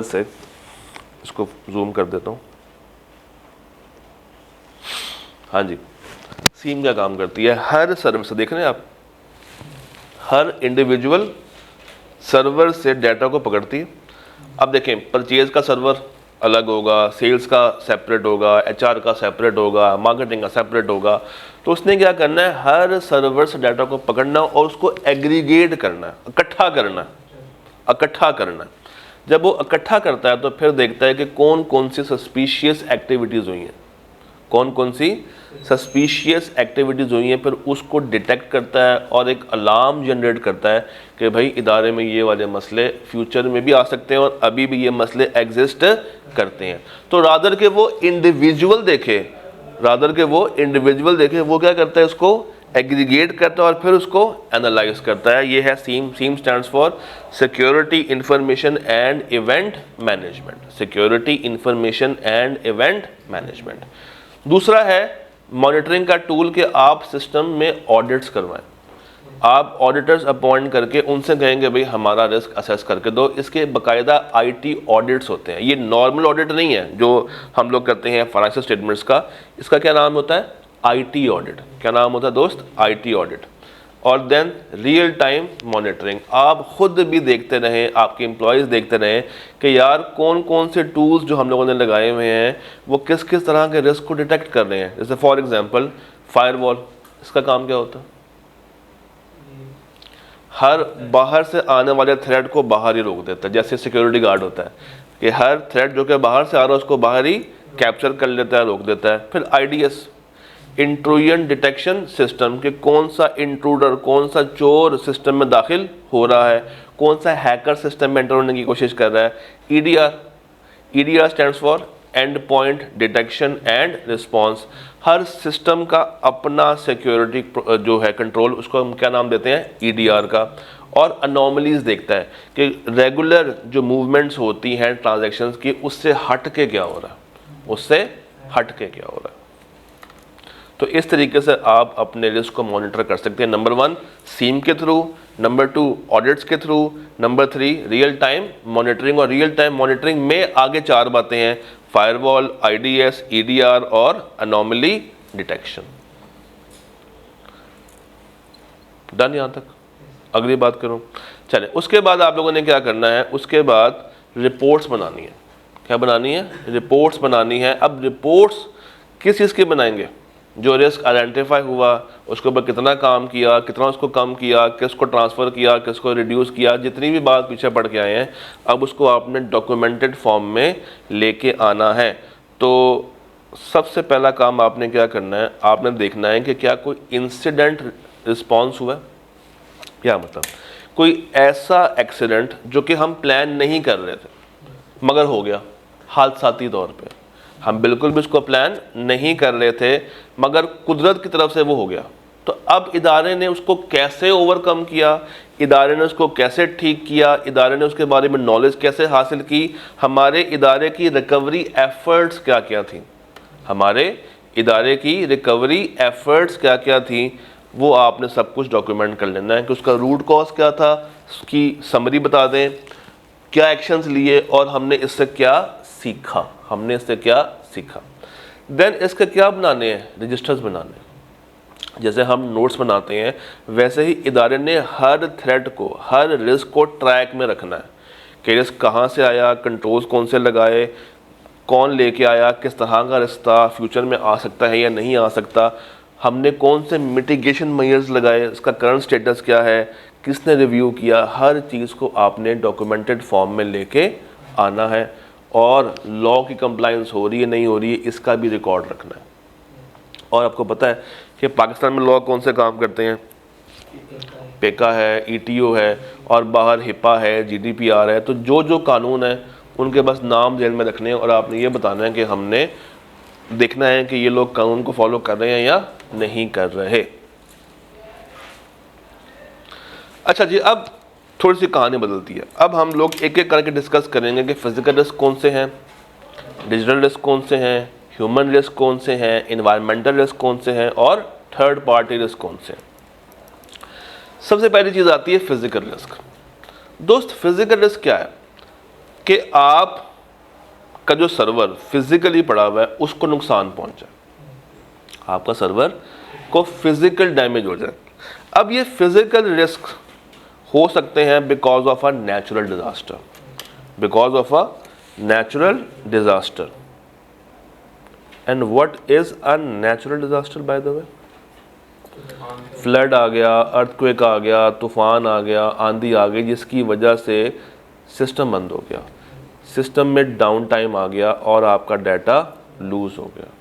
से इसको जूम कर देता हूँ। हाँ जी, सीम क्या काम करती है? हर सर्वर से, देख रहे हैं आप, हर इंडिविजुअल सर्वर से डाटा को पकड़ती है। अब देखें, परचेज का सर्वर अलग होगा, सेल्स का सेपरेट होगा, HR का सेपरेट होगा, मार्केटिंग का सेपरेट होगा। तो उसने क्या करना है? हर सर्वर से डाटा को पकड़ना और उसको एग्रीगेट करना है, इकट्ठा करना है। जब वो इकट्ठा करता है तो फिर देखता है कि कौन कौन सी सस्पिशियस एक्टिविटीज़ हुई हैं, फिर उसको डिटेक्ट करता है और एक अलार्म जनरेट करता है कि भाई इदारे में ये वाले मसले फ्यूचर में भी आ सकते हैं और अभी भी ये मसले एग्जिस्ट करते हैं। तो रादर के वो इंडिविजुअल देखे, वो क्या करता है? इसको एग्रीगेट करता है और फिर उसको एनालाइज करता है। ये है SIEM. SIEM stands for security information and event management. दूसरा है मॉनिटरिंग का टूल कि आप सिस्टम में ऑडिट्स करवाएं। आप ऑडिटर्स अपॉइंट करके उनसे कहेंगे भाई हमारा रिस्क असेस करके दो। इसके बाकायदा IT ऑडिट्स होते हैं। ये नॉर्मल ऑडिट नहीं है जो हम लोग करते हैं फाइनेंशियल स्टेटमेंट्स का। इसका क्या नाम होता है? IT audit. क्या नाम होता है दोस्त? IT audit. और देन रियल टाइम मॉनिटरिंग। आप खुद भी देखते रहें, आपके एम्प्लॉयज़ देखते रहें कि यार कौन कौन से टूल्स जो हम लोगों ने लगाए हुए हैं वो किस किस तरह के रिस्क को डिटेक्ट कर रहे हैं। जैसे फॉर एग्जांपल फायरवॉल, इसका काम क्या होता है? हर बाहर से आने वाले थ्रेट को बाहर ही रोक देता है। जैसे सिक्योरिटी गार्ड होता है कि हर थ्रेट जो कि बाहर से आ रहा है उसको बाहर ही कैप्चर कर लेता है, रोक देता है। फिर IDS, इंट्रूजन डिटेक्शन सिस्टम, कि कौन सा इंट्रूडर, कौन सा चोर सिस्टम में दाखिल हो रहा है, कौन सा हैकर सिस्टम में एंटर होने की कोशिश कर रहा है। EDR stands for and point detection and response. Her system का अपना सिक्योरिटी जो है कंट्रोल, उसको हम क्या नाम देते हैं? EDR का। और अनोमलीज देखता है कि रेगुलर जो मूवमेंट्स होती हैं ट्रांजैक्शंस की, उससे हट के क्या हो रहा है। तो इस तरीके से आप अपने रिस्क को मॉनिटर कर सकते हैं। नंबर 1 सीम के थ्रू, नंबर 2 ऑडिट्स के through, number 3 real time monitoring. और रियल टाइम मॉनिटरिंग में आगे 4 बातें हैं: फायरवॉल, IDS, EDR और अनोमली डिटेक्शन। डन यहाँ तक? अगली बात करूँ, चलें। उसके बाद आप लोगों ने क्या करना है? उसके बाद रिपोर्ट्स बनानी है। क्या बनानी है? रिपोर्ट्स बनानी है। अब रिपोर्ट्स किस चीज़ के बनाएंगे? जो रिस्क आइडेंटिफाई हुआ उसके ऊपर कितना काम किया, कितना उसको कम किया, किसको ट्रांसफ़र किया, किसको रिड्यूस किया, जितनी भी बात पीछे पढ़ के आए हैं, अब उसको आपने डॉक्यूमेंटेड फॉर्म में लेके आना है। तो सबसे पहला काम आपने क्या करना है? आपने देखना है कि क्या कोई इंसिडेंट रिस्पॉन्स हुआ है। क्या मतलब? कोई ऐसा एक्सीडेंट जो कि हम प्लान नहीं कर रहे थे मगर हो गया हादसाती तौर पे, हम बिल्कुल भी उसको प्लान नहीं कर रहे थे मगर कुदरत की तरफ से वो हो गया। तो अब इदारे ने उसको कैसे ओवरकम किया, इदारे ने उसको कैसे ठीक किया, इदारे ने उसके बारे में नॉलेज कैसे हासिल की, हमारे इदारे की रिकवरी एफर्ट्स क्या क्या थी, हमारे इदारे की रिकवरी एफर्ट्स क्या क्या थी, वो आपने सब कुछ डॉक्यूमेंट कर लेना है कि उसका रूट कॉज क्या था, उसकी समरी बता दें, क्या एक्शंस लिए और हमने इससे क्या सीखा, हमने इससे क्या सीखा। देन इसके क्या बनाने हैं, रजिस्टर्स बनाने हैं। जैसे हम नोट्स बनाते हैं वैसे ही इदारे ने हर थ्रेड को, हर रिस्क को ट्रैक में रखना है कि रिस्क कहाँ से आया, कंट्रोल्स कौन से लगाए, कौन लेके आया, किस तरह का रिस्क था, फ्यूचर में आ सकता है या नहीं आ सकता, हमने कौन से मिटिगेशन मेजर्स लगाए, इसका करंट स्टेटस क्या है, किसने रिव्यू किया, हर चीज़ को आपने डॉक्यूमेंटेड फॉर्म में लेके आना है और लॉ की कंप्लायंस हो रही है नहीं हो रही है इसका भी रिकॉर्ड रखना है। और आपको पता है कि पाकिस्तान में लॉ कौन से काम करते हैं, पेका है, ईटीओ है और बाहर हिपा है, जीडीपीआर है। तो जो जो कानून है उनके बस नाम जेल में रखने हैं और आपने ये बताना है कि हमने देखना है कि ये लोग कानून को फॉलो कर रहे हैं या नहीं कर रहे। अच्छा जी, अब थोड़ी सी कहानी बदलती है। अब हम लोग एक एक करके डिस्कस करेंगे कि फिजिकल रिस्क कौन से हैं, डिजिटल रिस्क कौन से हैं, ह्यूमन रिस्क कौन से हैं, इन्वायरमेंटल रिस्क कौन से हैं और थर्ड पार्टी रिस्क कौन से हैं। सबसे पहली चीज़ आती है फिजिकल रिस्क। दोस्त, फिजिकल रिस्क क्या है कि आप का जो सर्वर फिजिकली पड़ा हुआ है उसको नुकसान पहुंच जाए, आपका सर्वर को फिजिकल डैमेज हो जाए। अब ये फिजिकल रिस्क हो सकते हैं because of a natural disaster, because of a natural disaster. And what is a natural disaster by the way? Flood आ गया, अर्थक्वेक आ गया, तूफान आ गया, आंधी आ गई, जिसकी वजह से सिस्टम बंद हो गया, सिस्टम में डाउन टाइम आ गया और आपका डाटा लूज हो गया।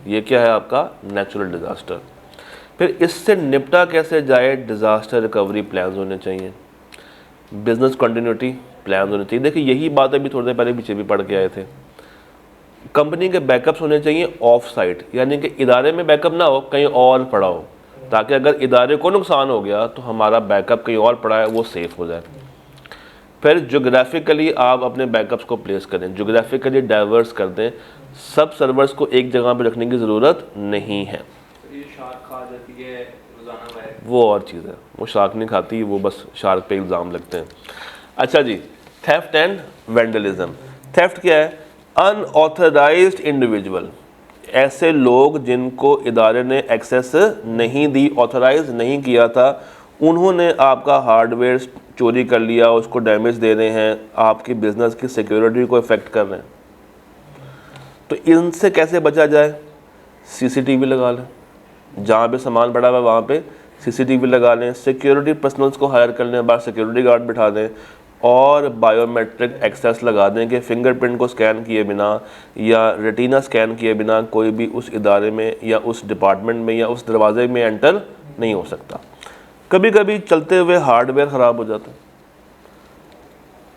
ये क्या है? आपका नेचुरल डिजास्टर। फिर इससे निपटा कैसे जाए? डिजास्टर रिकवरी प्लान्स होने चाहिए, बिजनेस कंटिन्यूटी प्लान्स होने चाहिए। देखिए यही बात अभी थोड़ी देर पहले पीछे भी पढ़ के आए थे। कंपनी के बैकअप्स होने चाहिए ऑफ साइट, यानी कि इदारे में बैकअप ना हो, कहीं और पड़ा हो, ताकि अगर इदारे को नुकसान हो गया तो हमारा बैकअप कहीं और पड़ा है वो सेफ हो जाए। फिर जोग्राफिकली आप अपने बैकअप्स को प्लेस करें, जोग्राफिकली डाइवर्स कर दें, सब सर्वर्स को एक जगह पे रखने की ज़रूरत नहीं है। ये शार्क खा जाती है रोजाना, वो और चीज़ है, वो शार्क नहीं खाती, वो बस शार्क पे इल्ज़ाम लगते हैं। अच्छा जी, थेफ्ट एंड वेंडलिज्म। थेफ्ट क्या है? अनऑथराइज्ड इंडिविजुअल, ऐसे लोग जिनको इदारे ने एक्सेस नहीं दी, ऑथराइज नहीं किया था, उन्होंने आपका हार्डवेयर चोरी कर लिया, उसको डैमेज दे रहे हैं, आपकी बिजनेस की सिक्योरिटी को इफेक्ट कर रहे हैं। तो इनसे कैसे बचा जाए? सीसीटीवी लगा लें, जहाँ पे सामान पड़ा हुआ है वहाँ पे सीसीटीवी लगा लें, सिक्योरिटी पर्सनल्स को हायर कर लें, बाहर सिक्योरिटी गार्ड बिठा दें और बायोमेट्रिक एक्सेस लगा दें कि फिंगरप्रिंट को स्कैन किए बिना या रेटिना स्कैन किए बिना कोई भी उस इदारे में या उस डिपार्टमेंट में या उस दरवाजे में एंटर नहीं हो सकता। कभी कभी चलते हुए हार्डवेयर ख़राब हो जाता है,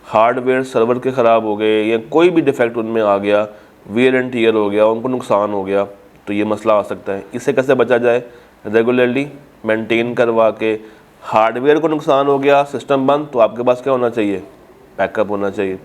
हार्डवेयर सर्वर के ख़राब हो गए या कोई भी डिफेक्ट उनमें आ गया, वियर एंड टियर हो गया, उनको नुकसान हो गया, तो ये मसला आ सकता है। इससे कैसे बचा जाए? रेगुलरली मेंटेन करवा के। हार्डवेयर को नुकसान हो गया, सिस्टम बंद, तो आपके पास क्या होना चाहिए? बैकअप होना चाहिए।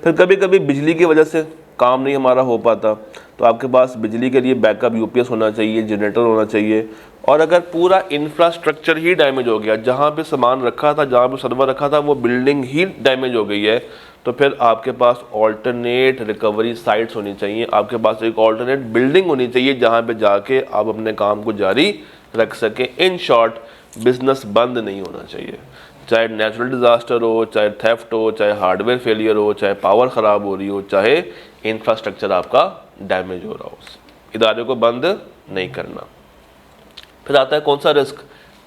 फिर कभी कभी बिजली की वजह से काम नहीं हमारा हो पाता, तो आपके पास बिजली के लिए बैकअप यूपीएस होना चाहिए, जनरेटर होना चाहिए। और अगर पूरा इंफ्रास्ट्रक्चर ही डैमेज हो गया, जहाँ पे सामान रखा था, जहाँ पे सर्वर रखा था, वो बिल्डिंग ही डैमेज हो गई है, तो फिर आपके पास ऑल्टरनेट रिकवरी साइट्स होनी चाहिए, आपके पास एक ऑल्टरनेट बिल्डिंग होनी चाहिए जहाँ पे जाके आप अपने काम को जारी रख सकें। इन शॉर्ट, बिजनेस बंद नहीं होना चाहिए, चाहे नेचुरल डिज़ास्टर हो, चाहे थेफ्ट हो, चाहे हार्डवेयर फेलियर हो, चाहे पावर ख़राब हो रही हो, चाहे इंफ्रास्ट्रक्चर आपका डैमेज हो रहा हो, इदारे को बंद नहीं करना। फिर आता है कौन सा रिस्क?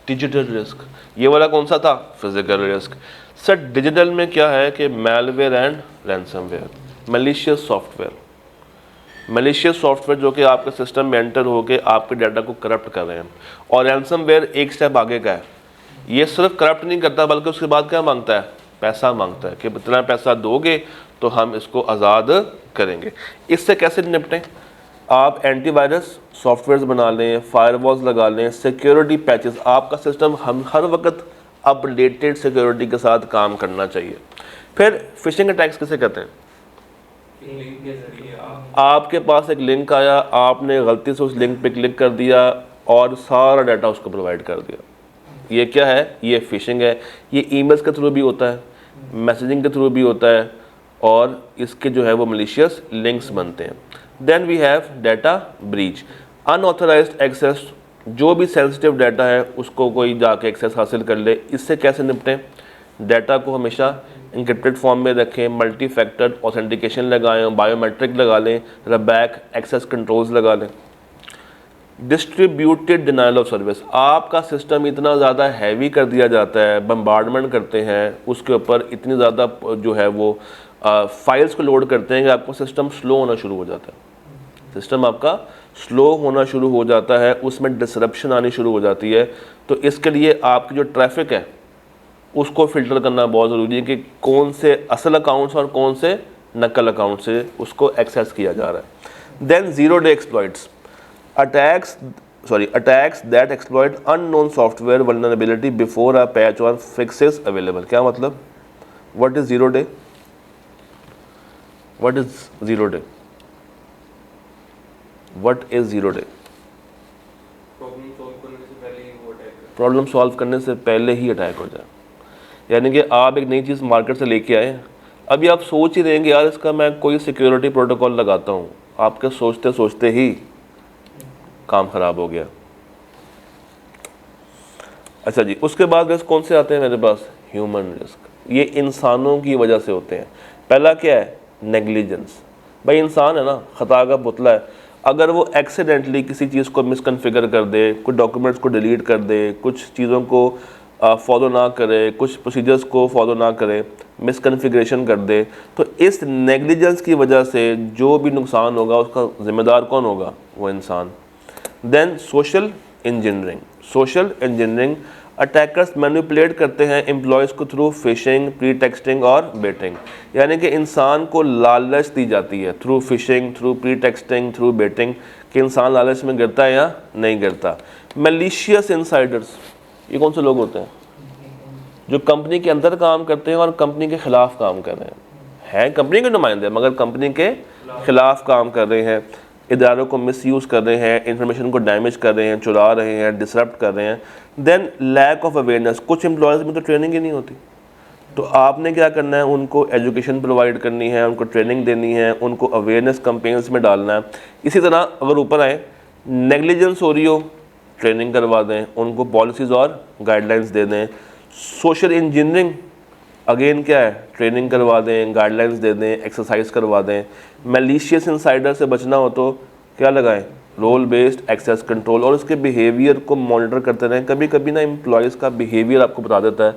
Digital risk. ये वाला कौन सा था? Physical risk. सर डिजिटल में क्या है कि malware and ransomware, malicious software, malicious software जो कि आपके सिस्टम में एंटर होकर आपके डाटा को करप्ट कर रहे हैं। और रैंसमवेयर एक स्टेप आगे का है, ये सिर्फ करप्ट नहीं करता बल्कि उसके बाद क्या मांगता है? पैसा मांगता है कि इतना पैसा दोगे तो हम इसको आज़ाद करेंगे। इससे कैसे निपटें? आप एंटीवायरस सॉफ्टवेयर्स बना लें, फायरवॉल्स लगा लें, सिक्योरिटी पैचेस, आपका सिस्टम हम हर वक्त अपडेटेड सिक्योरिटी के साथ काम करना चाहिए। फिर फिशिंग अटैक्स किसे कहते हैं? लिंक के जरिए आपके पास एक लिंक आया, आपने गलती से उस लिंक पे क्लिक कर दिया और सारा डाटा उसको प्रोवाइड कर दिया। ये क्या है? ये फिशिंग है। ये ईमेल्स के थ्रू भी होता है, मैसेजिंग के थ्रू भी होता है, और इसके जो है वो मलिशियस लिंक्स बनते हैं। Then we have data breach, unauthorised access, जो भी सेंसिटिव डाटा है उसको कोई जाके एक्सेस हासिल कर ले। इससे कैसे निपटें? डाटा को हमेशा इंक्रिप्टेड फॉर्म में रखें, मल्टी फैक्टर ऑथेंटिकेशन लगाएं, बायोमेट्रिक लगा लें, रबैक एक्सेस कंट्रोल्स लगा लें। डिस्ट्रीब्यूटेड डिनाइल ऑफ सर्विस, आपका सिस्टम इतना ज़्यादा हैवी कर दिया जाता है, बम्बार्डमेंट करते हैं उसके ऊपर, इतनी ज़्यादा जो है वो फाइल्स को लोड करते हैं कि आपका सिस्टम स्लो होना शुरू हो जाता है। सिस्टम आपका स्लो होना शुरू हो जाता है, उसमें डिसरप्शन आनी शुरू हो जाती है। तो इसके लिए आपकी जो ट्रैफिक है उसको फ़िल्टर करना बहुत ज़रूरी है कि कौन से असल अकाउंट्स और कौन से नकल अकाउंट से उसको एक्सेस किया जा रहा है। Than zero day exploits, attacks that exploit unknown software vulnerability before a patch और फिक्सेस अवेलेबल। क्या मतलब? What is zero day? What is zero day? What is zero day? Problem solve करने से पहले ही अटैक हो जाए। यानी कि आप एक नई चीज़ मार्केट से लेके आए, अभी आप सोच ही रहे हैं कि यार इसका मैं कोई सिक्योरिटी प्रोटोकॉल लगाता हूँ, आपके सोचते सोचते ही काम ख़राब हो गया। अच्छा जी, उसके बाद रिस्क कौन से आते हैं मेरे पास? Human risk. ये इंसानों की वजह से होते हैं। पहला क्या है? नेग्लिजेंस। भाई इंसान है ना, ख़ता का पुतला है। अगर वो एक्सीडेंटली किसी चीज़ को मिसकन्फिगर कर दे, कुछ डॉक्यूमेंट्स को डिलीट कर दे, कुछ चीज़ों को फॉलो ना करे, कुछ प्रोसीजर्स को फॉलो ना करे, मिसकन्फिगरेशन कर दे, तो इस नेग्लिजेंस की वजह से जो भी नुकसान होगा उसका ज़िम्मेदार कौन होगा? वो इंसान। Then social engineering. Social engineering, attackers manipulate करते हैं एम्प्लॉयज़ को थ्रू फिशिंग, प्री टेक्सटिंग और बेटिंग। यानी कि इंसान को लालच दी जाती है through phishing, through pretexting, through baiting, कि इंसान लालच में गिरता है या नहीं गिरता। मैलिशियस इनसाइडर्स, ये कौन से लोग होते हैं? जो कंपनी के अंदर काम करते हैं और कंपनी के ख़िलाफ़ काम कर रहे हैं कंपनी के नुमाइंदे मगर कंपनी के ख़िलाफ़ काम कर रहे हैं, इदारों को मिसयूज़ कर रहे हैं, इंफॉर्मेशन को डैमेज कर रहे हैं, चुरा रहे हैं, डिसरप्ट कर रहे हैं। देन लैक ऑफ अवेयरनेस, कुछ एम्प्लॉयज़ में तो ट्रेनिंग ही नहीं होती, तो आपने क्या करना है? उनको एजुकेशन प्रोवाइड करनी है, उनको ट्रेनिंग देनी है, उनको अवेयरनेस कैंपेन्स में डालना है। इसी तरह अगर ऊपर आए, नेग्लिजेंस हो रही हो, ट्रेनिंग करवा दें, उनको पॉलिसीज़ और गाइडलाइंस दे दें। सोशल इंजीनियरिंग अगेन क्या है? ट्रेनिंग करवा दें, गाइडलाइंस दे दें, एक्सरसाइज करवा दें। मैलिशियस इनसाइडर से बचना हो तो क्या लगाएं? रोल बेस्ड एक्सेस कंट्रोल, और उसके बिहेवियर को मॉनिटर करते रहें। कभी कभी ना एम्प्लॉयज़ का बिहेवियर आपको बता देता है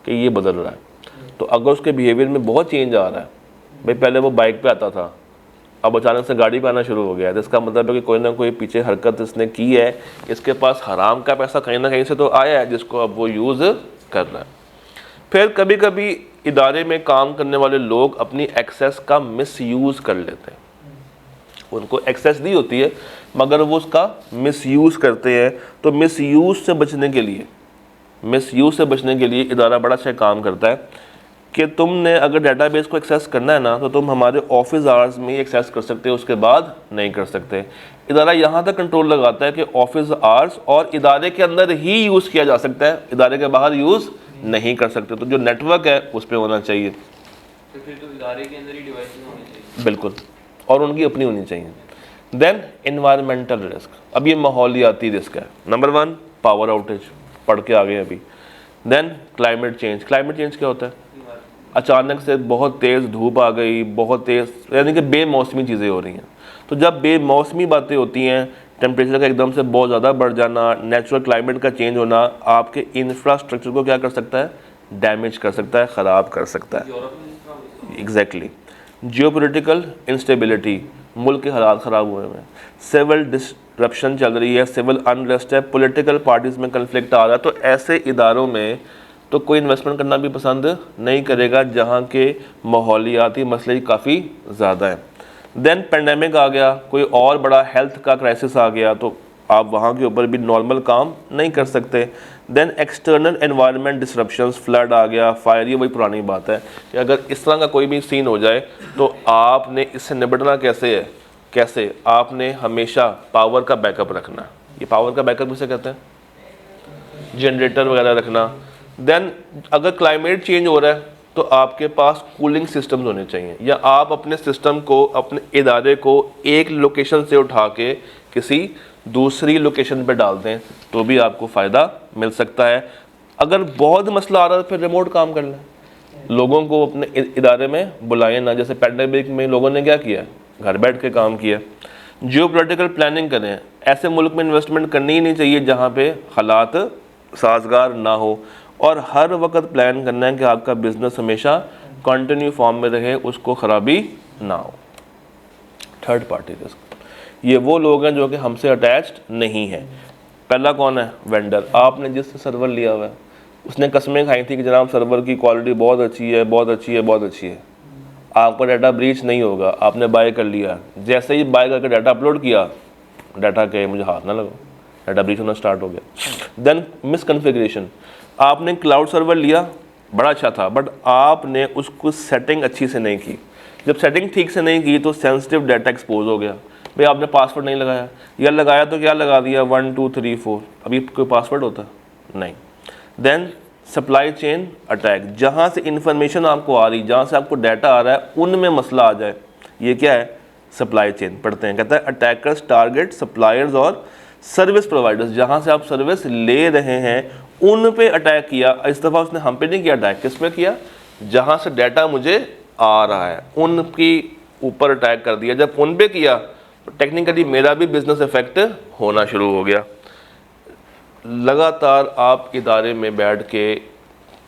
कि ये बदल रहा है, तो अगर उसके बिहेवियर में बहुत चेंज आ रहा है, भाई पहले वो बाइक पे आता था, अब अचानक से गाड़ी पे आना शुरू हो गया, तो इसका मतलब है कि कोई ना कोई पीछे हरकत इसने की है, इसके पास हराम का पैसा कहीं ना कहीं से तो आया है जिसको अब वो यूज़ कर रहा है। फिर कभी कभी इदारे में काम करने वाले लोग अपनी एक्सेस का मिसयूज़ कर लेते हैं। उनको एक्सेस दी होती है मगर वो उसका मिसयूज़ करते हैं। तो मिसयूज़ से बचने के लिए इदारा बड़ा अच्छा काम करता है कि तुमने अगर डेटाबेस को एक्सेस करना है ना, तो तुम हमारे ऑफिस आवर्स में ही एक्सेस कर सकते हो, उसके बाद नहीं कर सकते। इदारा यहाँ तक कंट्रोल लगाता है कि ऑफिस आवर्स और इदारे के अंदर ही यूज़ किया जा सकता है, इदारे के बाहर यूज़ नहीं कर सकते। तो जो नेटवर्क है उस पर होना चाहिए, तो फिर तो इदारे के अंदर ही डिवाइसेस होने चाहिए। बिल्कुल, और उनकी अपनी होनी चाहिए। देन एनवायरमेंटल रिस्क, अब ये माहौलियाती रिस्क है। नंबर 1 पावर आउटेज, पढ़ के आ गए अभी। Then climate change. Climate change क्या होता है? अचानक से बहुत तेज़ धूप आ गई, बहुत तेज़, यानी कि बेमौसमी चीज़ें हो रही हैं। तो जब बेमौसमी बातें होती हैं, टेम्परेचर का एकदम से बहुत ज़्यादा बढ़ जाना, नेचुरल क्लाइमेट का चेंज होना, आपके इंफ्रास्ट्रक्चर को क्या कर सकता है? डैमेज कर सकता है, ख़राब कर सकता है। एग्जैक्टली। जियोपॉलिटिकल इंस्टेबिलिटी, मुल्क के हालात ख़राब हुए हैं, सिविल डिसरप्शन चल रही है, सिविल अनरेस्ट है, पॉलिटिकल पार्टीज़ में कन्फ्लिक्ट आ रहा है। तो ऐसे इदारों में तो कोई इन्वेस्टमेंट करना भी पसंद नहीं करेगा जहाँ के माहौलियाती मसले काफ़ी ज़्यादा हैं। देन पेंडेमिक आ गया, कोई और बड़ा हेल्थ का क्राइसिस आ गया, तो आप वहाँ के ऊपर भी नॉर्मल काम नहीं कर सकते। Then external environment disruptions, flood आ गया, फायर, ये वही पुरानी बात है कि अगर इस तरह का कोई भी सीन हो जाए तो आपने इससे निपटना कैसे है, कैसे आपने हमेशा पावर का बैकअप रखना। ये पावर का बैकअप किसे कहते हैं? जनरेटर वगैरह रखना। देन अगर क्लाइमेट चेंज हो रहा है तो आपके पास कूलिंग सिस्टम्स होने चाहिए, या आप अपने सिस्टम को, अपने इदारे को एक लोकेशन से उठा के किसी दूसरी लोकेशन पे डाल दें तो भी आपको फ़ायदा मिल सकता है। अगर बहुत मसला आ रहा है तो फिर रिमोट काम कर लें, लोगों को अपने इदारे में बुलाएं ना। जैसे पैंडेमिक में लोगों ने क्या किया, घर बैठ के काम किया। जियोपॉलिटिकल प्लानिंग करें, ऐसे मुल्क में इन्वेस्टमेंट करनी ही नहीं चाहिए जहाँ पे हालात साजगार ना हो, और हर वक्त प्लान करना है कि आपका बिजनेस हमेशा कंटिन्यू फॉर्म में रहे, उसको ख़राबी ना हो। थर्ड पार्टी रिस्क, ये वो लोग हैं जो कि हमसे अटैच्ड नहीं है। पहला कौन है? वेंडर। आपने जिससे सर्वर लिया हुआ है उसने कस्में खाई थी कि जनाब सर्वर की क्वालिटी बहुत अच्छी है, बहुत अच्छी है, बहुत अच्छी है। आपका डाटा ब्रीच नहीं होगा, आपने बाय कर लिया, जैसे ही बाय करके डाटा अपलोड किया, डाटा के मुझे हाथ ना लगो, डाटा ब्रीच होना स्टार्ट हो गया। देन मिसकॉन्फ़िगरेशन, आपने क्लाउड सर्वर लिया, बड़ा अच्छा था, बट आपने उसको सेटिंग अच्छी से नहीं की। जब सेटिंग ठीक से नहीं की तो सेंसिटिव डाटा एक्सपोज हो गया। भाई आपने पासवर्ड नहीं लगाया, या लगाया तो क्या लगा दिया 1 2 3 4, अभी कोई पासवर्ड होता नहीं। देन सप्लाई चेन अटैक, जहाँ से इंफॉर्मेशन आपको आ रही, जहाँ से आपको डाटा आ रहा है, उनमें मसला आ जाए, ये क्या है? Supply chain. पढ़ते हैं, कहता है अटैकर्स टारगेट सप्लायर्स और सर्विस प्रोवाइडर्स, जहाँ से आप सर्विस ले रहे हैं उन पे अटैक किया। इस दफ़ा उसने हम पे नहीं किया अटैक, किस पे किया? जहाँ से डाटा मुझे आ रहा है उनकी ऊपर अटैक कर दिया। जब उन पे किया तो टेक्निकली मेरा भी बिजनेस इफेक्ट होना शुरू हो गया। लगातार आप इदारे में बैठ के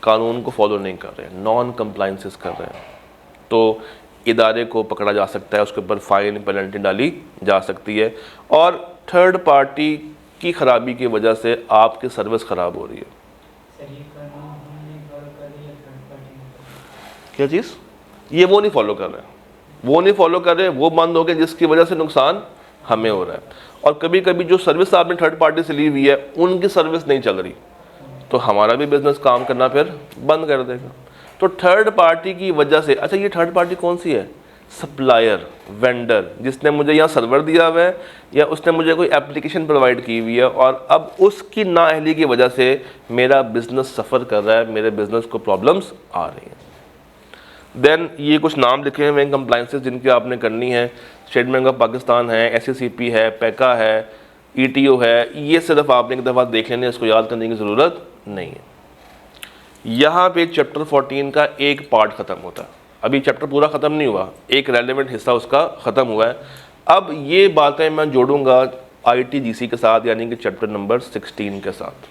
कानून को फॉलो नहीं कर रहे, नॉन कंप्लाइंसेस कर रहे हैं, तो इदारे को पकड़ा जा सकता है, उसके ऊपर फाइन पेनल्टी डाली जा सकती है। और थर्ड पार्टी की ख़राबी की वजह से आपकी सर्विस ख़राब हो रही है। क्या चीज़? ये वो नहीं फॉलो कर रहे, वो नहीं फॉलो कर रहे, वो बंद हो गए, जिसकी वजह से नुकसान हमें हो रहा है। और कभी कभी जो सर्विस आपने थर्ड पार्टी से ली हुई है उनकी सर्विस नहीं चल रही, तो हमारा भी बिजनेस काम करना फिर बंद कर देगा। तो थर्ड पार्टी की वजह से, अच्छा ये थर्ड पार्टी कौन सी है? सप्लायर, वेंडर, जिसने मुझे यहाँ सर्वर दिया हुआ है या उसने मुझे कोई एप्लीकेशन प्रोवाइड की हुई है, और अब उसकी नाअहली की वजह से मेरा बिजनेस सफ़र कर रहा है, मेरे बिजनेस को प्रॉब्लम्स आ रही हैं। देन ये कुछ नाम लिखे हुए हैं कंप्लाइंसेस जिनकी आपने करनी है। स्टेट बैंक ऑफ पाकिस्तान है, SCCP है, पैका है, ETO है, ये सिर्फ आपने एक दफ़ा देख लेने, इसको याद करने की ज़रूरत नहीं है। यहाँ पे चैप्टर 14 का एक पार्ट ख़त्म होता है, अभी चैप्टर पूरा ख़त्म नहीं हुआ, एक रेलेवेंट हिस्सा उसका ख़त्म हुआ है। अब ये बातें मैं जोड़ूंगा ITGC के साथ, यानी कि चैप्टर नंबर 16 के साथ।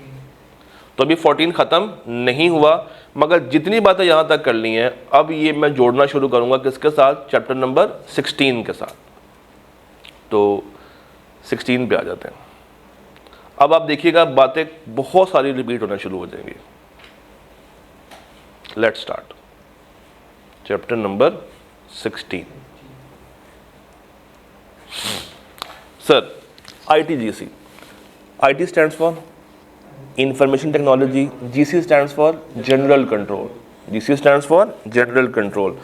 तो अभी 14 ख़त्म नहीं हुआ, मगर जितनी बातें यहाँ तक कर ली हैं अब ये मैं जोड़ना शुरू करूँगा किसके साथ? चैप्टर नंबर 16 के साथ। तो 16 पे आ जाते हैं। अब आप देखिएगा बातें बहुत सारी रिपीट होना शुरू हो जाएंगी। Let's start chapter number 16। Sir, ITGC, IT stands for information technology, GC stands for general control, GC stands for general control.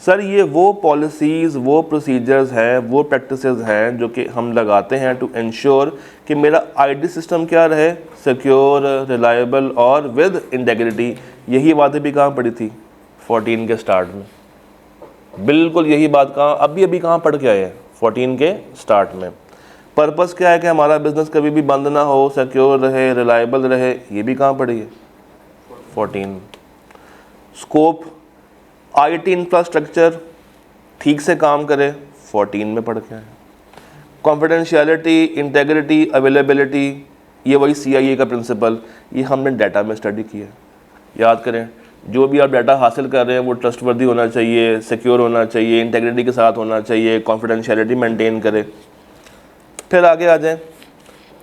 Sir ये वो पॉलिसीज़, वो प्रोसीजर्स हैं, वो प्रैक्टिसेस हैं जो कि हम लगाते हैं टू इंश्योर कि मेरा IT सिस्टम क्या रहे? सिक्योर, रिलायबल और विद इंटेग्रिटी। यही बातें भी कहाँ पढ़ी थी? 14 के स्टार्ट में। बिल्कुल यही बात कहाँ अभी कहाँ पढ़ के आए हैं? 14 के स्टार्ट में। पर्पस क्या है कि हमारा बिजनेस कभी भी बंद ना हो, सिक्योर रहे, रिलायबल रहे, ये भी कहाँ पढ़ी है? 14। स्कोप, IT इंफ्रास्ट्रक्चर ठीक से काम करे, 14 में पढ़ के आए। कॉन्फिडेंशियलिटी, इंटेग्रिटी, अवेलेबिलिटी, ये वही CIA का प्रिंसिपल, ये हमने डाटा में स्टडी किया। याद करें, जो भी आप डाटा हासिल कर रहे हैं वो ट्रस्टवर्दी होना चाहिए, सिक्योर होना चाहिए, इंटेग्रिटी के साथ होना चाहिए, कॉन्फिडेंशियलिटी मेंटेन करे। फिर आगे आ जाएं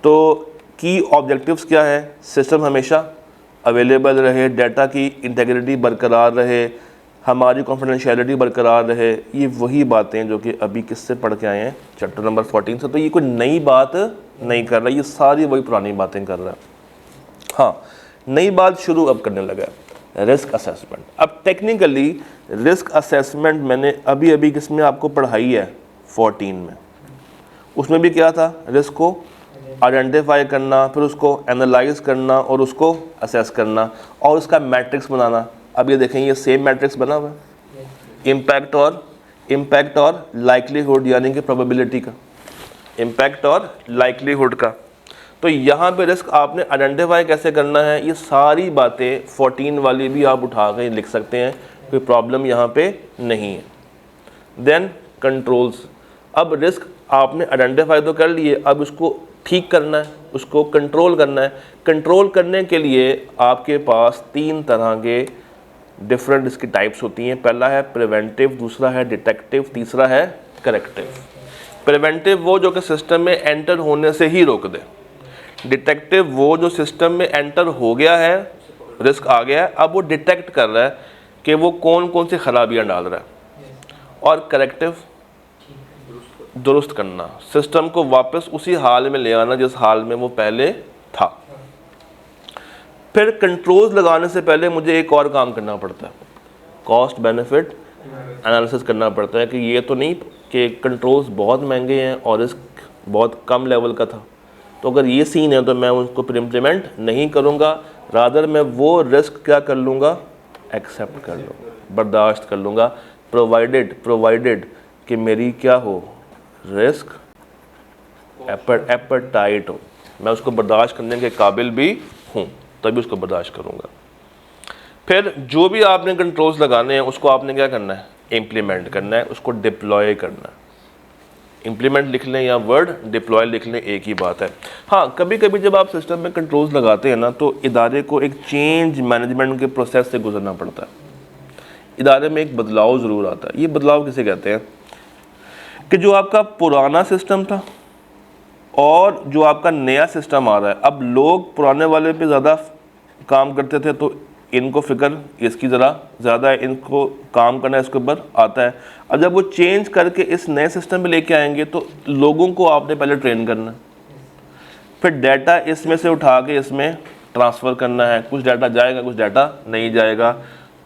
तो की ऑब्जेक्टिव्स क्या है? सिस्टम हमेशा अवेलेबल रहे, डाटा की इंटेग्रिटी बरकरार रहे, हमारी कॉन्फिडेंशियलिटी बरकरार रहे, ये वही बातें जो कि अभी किससे पढ़ के आए हैं, चैप्टर नंबर 14 से। तो ये कोई नई बात नहीं कर रहा, ये सारी वही पुरानी बातें कर रहा है। हाँ, नई बात शुरू अब करने लगा है, रिस्क असेसमेंट। अब टेक्निकली रिस्क असेसमेंट मैंने अभी अभी किसमें आपको पढ़ाई है, 14 में। उसमें भी क्या था, रिस्क को आइडेंटिफाई करना, फिर उसको एनालाइज करना और उसको असेस करना और उसका मैट्रिक्स बनाना। अब ये देखें, ये सेम मैट्रिक्स बना हुआ है, इम्पैक्ट और लाइक्लीहुड, यानी कि प्रोबेबिलिटी का, इम्पैक्ट और लाइक्लीहुड का। तो यहाँ पे रिस्क आपने आइडेंटिफाई कैसे करना है, ये सारी बातें 14 वाली भी आप उठा के लिख सकते हैं, कोई प्रॉब्लम यहाँ पे नहीं है। देन कंट्रोल्स, अब रिस्क आपने आइडेंटिफाई तो कर लिए, अब उसको ठीक करना है, उसको कंट्रोल करना है। कंट्रोल करने के लिए आपके पास 3 तरह के डिफरेंट इसकी टाइप्स होती हैं। पहला है प्रिवेंटिव, दूसरा है डिटेक्टिव, तीसरा है करेक्टिव। प्रिवेंटिव वो जो कि सिस्टम में एंटर होने से ही रोक दे, डिटेक्टिव वो जो सिस्टम में एंटर हो गया है, रिस्क आ गया है, अब वो डिटेक्ट कर रहा है कि वो कौन कौन सी खराबियां डाल रहा है, और करेक्टिव दुरुस्त करना, सिस्टम को वापस उसी हाल में ले आना जिस हाल में वो पहले था। फिर कंट्रोल्स लगाने से पहले मुझे एक और काम करना पड़ता है, कॉस्ट बेनिफिट एनालिसिस करना पड़ता है कि ये तो नहीं कि कंट्रोल्स बहुत महंगे हैं और रिस्क बहुत कम लेवल का था, तो अगर ये सीन है तो मैं उसको फिर इम्प्लीमेंट नहीं करूँगा, रादर मैं वो रिस्क क्या कर लूँगा, एक्सेप्ट कर लूँगा, बर्दाश्त कर लूँगा, प्रोवाइडेड कि मेरी क्या हो, रिस्क एपेटाइट हो, मैं उसको बर्दाश्त करने के काबिल भी हूँ, तभी उसको बर्दाश्त करूँगा। फिर जो भी आपने कंट्रोल्स लगाने हैं उसको आपने क्या करना है, इम्प्लीमेंट करना है, उसको डिप्लॉय करना है। इम्प्लीमेंट लिख लें या वर्ड डिप्लॉय लिख लें, एक ही बात है। हाँ, कभी कभी जब आप सिस्टम में कंट्रोल्स लगाते हैं ना, तो इदारे को एक चेंज मैनेजमेंट के प्रोसेस से गुजरना पड़ता है, इदारे में एक बदलाव ज़रूर आता है। ये बदलाव किसे कहते हैं कि जो आपका पुराना सिस्टम था और जो आपका नया सिस्टम आ रहा है, अब लोग पुराने वाले पे ज़्यादा काम करते थे तो इनको फ़िक्र इसकी ज़रा ज़्यादा है, इनको काम करना इसके ऊपर आता है। अब जब वो चेंज करके इस नए सिस्टम पे लेके आएंगे तो लोगों को आपने पहले ट्रेन करना है, फिर डाटा इसमें से उठा के इसमें ट्रांसफ़र करना है, कुछ डाटा जाएगा कुछ डाटा नहीं जाएगा,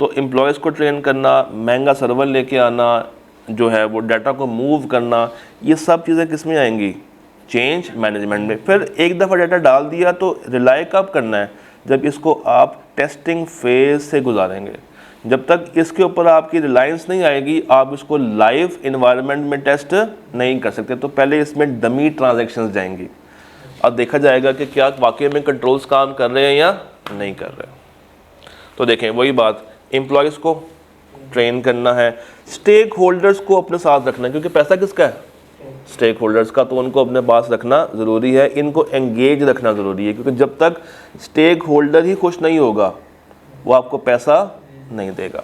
तो एम्प्लॉयज़ को ट्रेन करना, महंगा सर्वर लेके आना, जो है वो डाटा को मूव करना, ये सब चीज़ें किस में आएंगी, चेंज मैनेजमेंट में। फिर एक दफ़ा डाटा डाल दिया तो रिलाई कब करना है, जब इसको आप टेस्टिंग फेज से गुजारेंगे। जब तक इसके ऊपर आपकी रिलायंस नहीं आएगी, आप इसको लाइव इन्वायरमेंट में टेस्ट नहीं कर सकते। तो पहले इसमें डमी ट्रांजैक्शंस जाएंगी और देखा जाएगा कि क्या वाकई में कंट्रोल्स काम कर रहे हैं या नहीं कर रहे। तो देखें वही बात, एम्प्लॉयज़ को ट्रेन करना है, स्टेक होल्डर्स को अपने साथ रखना है, क्योंकि पैसा किसका है, स्टेक होल्डर्स का, तो उनको अपने पास रखना ज़रूरी है, इनको एंगेज रखना ज़रूरी है, क्योंकि जब तक स्टेक होल्डर ही खुश नहीं होगा वो आपको पैसा नहीं देगा।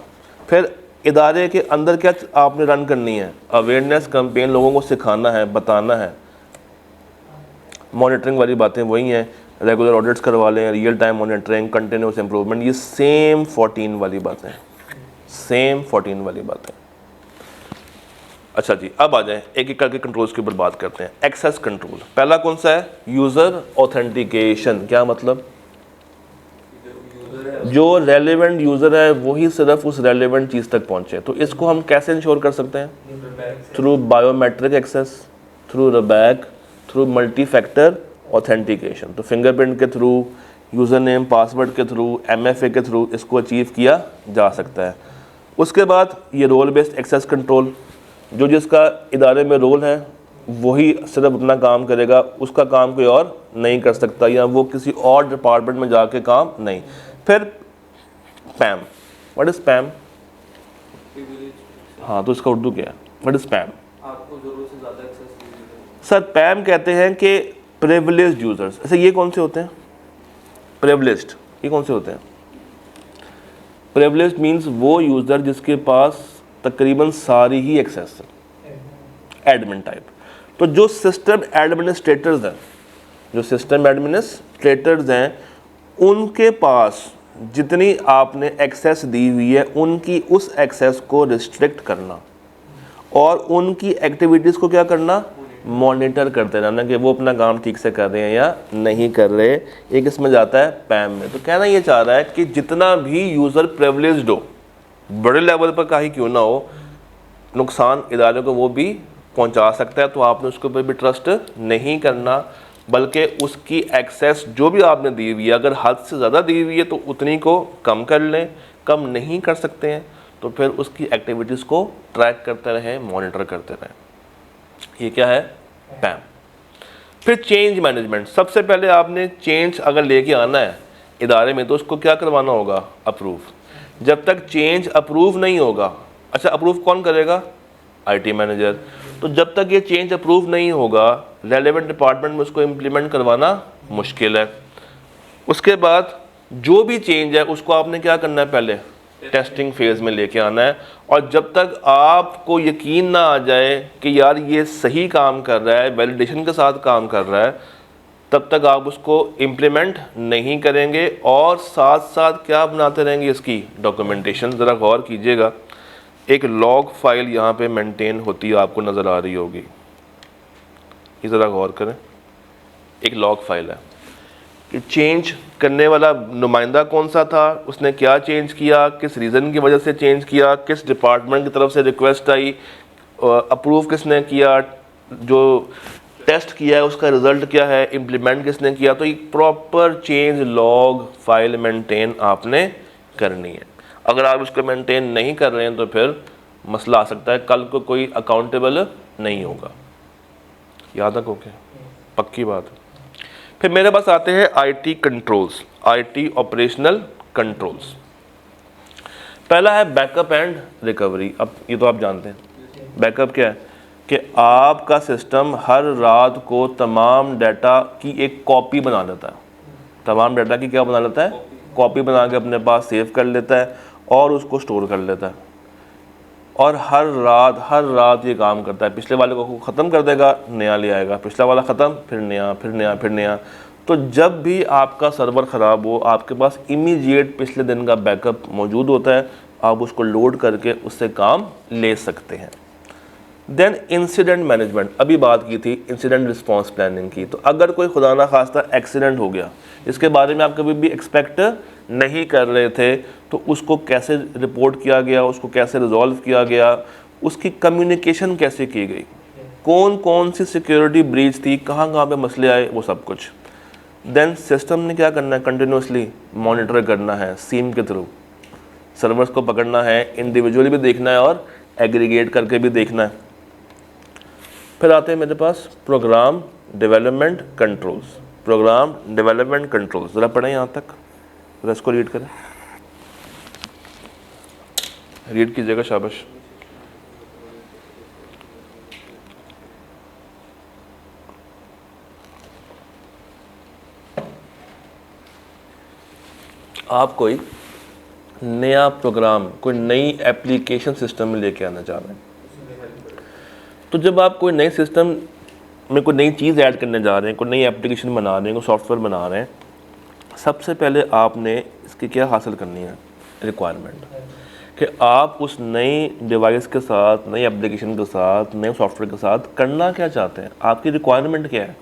फिर इदारे के अंदर क्या आपने रन करनी है, अवेयरनेस कैंपेन, लोगों को सिखाना है, बताना है। मॉनिटरिंग वाली बातें वही हैं, रेगुलर ऑडिट्स करवा लें, real time monitoring, continuous improvement, ये सेम 14 वाली बातें, सेम 14 वाली बातें। अच्छा जी, अब आ जाएं एक एक करके कंट्रोल्स की ऊपर बात करते हैं। एक्सेस कंट्रोल पहला कौन सा है, यूज़र ऑथेंटिकेशन। क्या मतलब, जो रेलेवेंट यूज़र है वही सिर्फ उस रेलेवेंट चीज़ तक पहुँचे। तो इसको हम कैसे इंश्योर कर सकते हैं, through biometric access, through RBAC, through multi factor authentication. तो फिंगरप्रिंट के थ्रू, यूज़र नेम पासवर्ड के थ्रू, MFA के थ्रू इसको अचीव किया जा सकता है। उसके बाद ये रोल बेस्ड एक्सेस कंट्रोल, जो जिसका इदारे में रोल है वही सिर्फ अपना काम करेगा, उसका काम कोई और नहीं कर सकता, या वो किसी और डिपार्टमेंट में जाके काम नहीं। फिर पैम, व्हाट इज़ पैम, हाँ तो इसका उर्दू क्या है, व्हाट इज़ पैम, आपको ज़रूरत से ज़्यादा एक्सेस। सर पैम कहते हैं कि प्रिविलेज्ड यूज़र्स। ऐसे ये कौन से होते हैं, प्रिविलेज्ड, ये कौन से होते हैं, प्रिविलेज्ड मीन्स वो यूज़र जिसके पास तकरीबन सारी ही एक्सेस है, एडमिन टाइप। तो जो सिस्टम एडमिनिस्ट्रेटर्स हैं, जो सिस्टम एडमिनिस्ट्रेटर्स हैं, उनके पास जितनी आपने एक्सेस दी हुई है उनकी उस एक्सेस को रिस्ट्रिक्ट करना और उनकी एक्टिविटीज़ को क्या करना, मॉनिटर करते रहना कि वो अपना काम ठीक से कर रहे हैं या नहीं कर रहे। एक इसमें जाता है पैम में। तो कहना ये चाह रहा है कि जितना भी यूज़र प्रिविलेज्ड हो, बड़े लेवल पर का ही क्यों ना हो, नुकसान इदारे को वो भी पहुंचा सकता है, तो आपने उसके ऊपर भी ट्रस्ट नहीं करना, बल्कि उसकी एक्सेस जो भी आपने दी हुई है अगर हद से ज़्यादा दी हुई है तो उतनी को कम कर लें। कम नहीं कर सकते हैं तो फिर उसकी एक्टिविटीज़ को ट्रैक करते रहें, मॉनिटर करते रहें। ये क्या है, पैम। फिर चेंज मैनेजमेंट। सबसे पहले आपने चेंज अगर लेके आना है इदारे में तो उसको क्या करवाना होगा, अप्रूव। जब तक चेंज अप्रूव नहीं होगा, अच्छा अप्रूव कौन करेगा, आईटी मैनेजर। तो जब तक ये चेंज अप्रूव नहीं होगा रेलेवेंट डिपार्टमेंट में उसको इम्प्लीमेंट करवाना मुश्किल है। उसके बाद जो भी चेंज है उसको आपने क्या करना है, पहले टेस्टिंग फेज़ में लेके आना है। और जब तक आपको यकीन ना आ जाए कि यार ये सही काम कर रहा है, वैलिडेशन के साथ काम कर रहा है, तब तक आप उसको इम्प्लीमेंट नहीं करेंगे। और साथ साथ क्या बनाते रहेंगे, इसकी डॉक्यूमेंटेशन। ज़रा गौर कीजिएगा, एक लॉग फाइल यहाँ पे मेंटेन होती है, आपको नज़र आ रही होगी, ये ज़रा गौर करें। एक लॉग फाइल है कि चेंज करने वाला नुमाइंदा कौन सा था, उसने क्या चेंज किया, किस रीज़न की वजह से चेंज किया, किस डिपार्टमेंट की तरफ से रिक्वेस्ट आई, अप्रूव किसने किया, जो टेस्ट किया है उसका रिज़ल्ट क्या है, इम्प्लीमेंट किसने किया। तो एक proper change log file maintain आपने करनी है। अगर आप उसको मेंटेन नहीं कर रहे हैं तो फिर मसला आ सकता है, कल को कोई अकाउंटेबल नहीं होगा। याद रखो के पक्की बात। फिर मेरे पास आते हैं IT controls, IT operational controls. पहला है बैकअप एंड रिकवरी। अब ये तो आप जानते हैं बैकअप क्या है, कि आपका सिस्टम हर रात को तमाम डाटा की एक कॉपी बना लेता है। तमाम डाटा की क्या बना लेता है, कॉपी बना के अपने पास सेव कर लेता है और उसको स्टोर कर लेता है। और हर रात ये काम करता है। पिछले वाले को ख़त्म कर देगा, नया ले आएगा, पिछला वाला ख़त्म, फिर नया, फिर नया, फिर नया। तो जब भी आपका सर्वर ख़राब हो, आपके पास इमीडिएट पिछले दिन का बैकअप मौजूद होता है, आप उसको लोड करके उससे काम ले सकते हैं। देन इंसिडेंट मैनेजमेंट, अभी बात की थी इंसिडेंट रिस्पांस प्लानिंग की। तो अगर कोई खुदा ना खास्ता एक्सीडेंट हो गया, इसके बारे में आप कभी भी एक्सपेक्ट नहीं कर रहे थे, तो उसको कैसे रिपोर्ट किया गया, उसको कैसे रिजॉल्व किया गया, उसकी कम्युनिकेशन कैसे की गई, कौन कौन सी सिक्योरिटी ब्रीच थी, कहाँ कहाँ पे मसले आए, वो सब कुछ। देन सिस्टम ने क्या करना है, कंटिन्यूसली मॉनिटर करना है, सीम के थ्रू सर्वर्स को पकड़ना है, इंडिविजुअली भी देखना है और एग्रीगेट करके भी देखना है। फिर आते हैं मेरे पास program development controls. Program development controls ज़रा पढ़ें यहाँ तक, ज़रा इसको रीड करें, रीड कीजिएगा, शाबाश। आप कोई नया प्रोग्राम, कोई नई एप्लीकेशन सिस्टम में लेके आना चाह रहे हैं, तो जब आप कोई नए सिस्टम में कोई नई चीज़ ऐड करने जा रहे हैं, कोई नई एप्लीकेशन बना रहे हैं, कोई सॉफ्टवेयर बना रहे हैं, सबसे पहले आपने इसकी क्या हासिल करनी है, रिक्वायरमेंट, कि आप उस नई डिवाइस के साथ, नई एप्लीकेशन के साथ, नए सॉफ्टवेयर के साथ करना क्या चाहते हैं, आपकी रिक्वायरमेंट क्या है।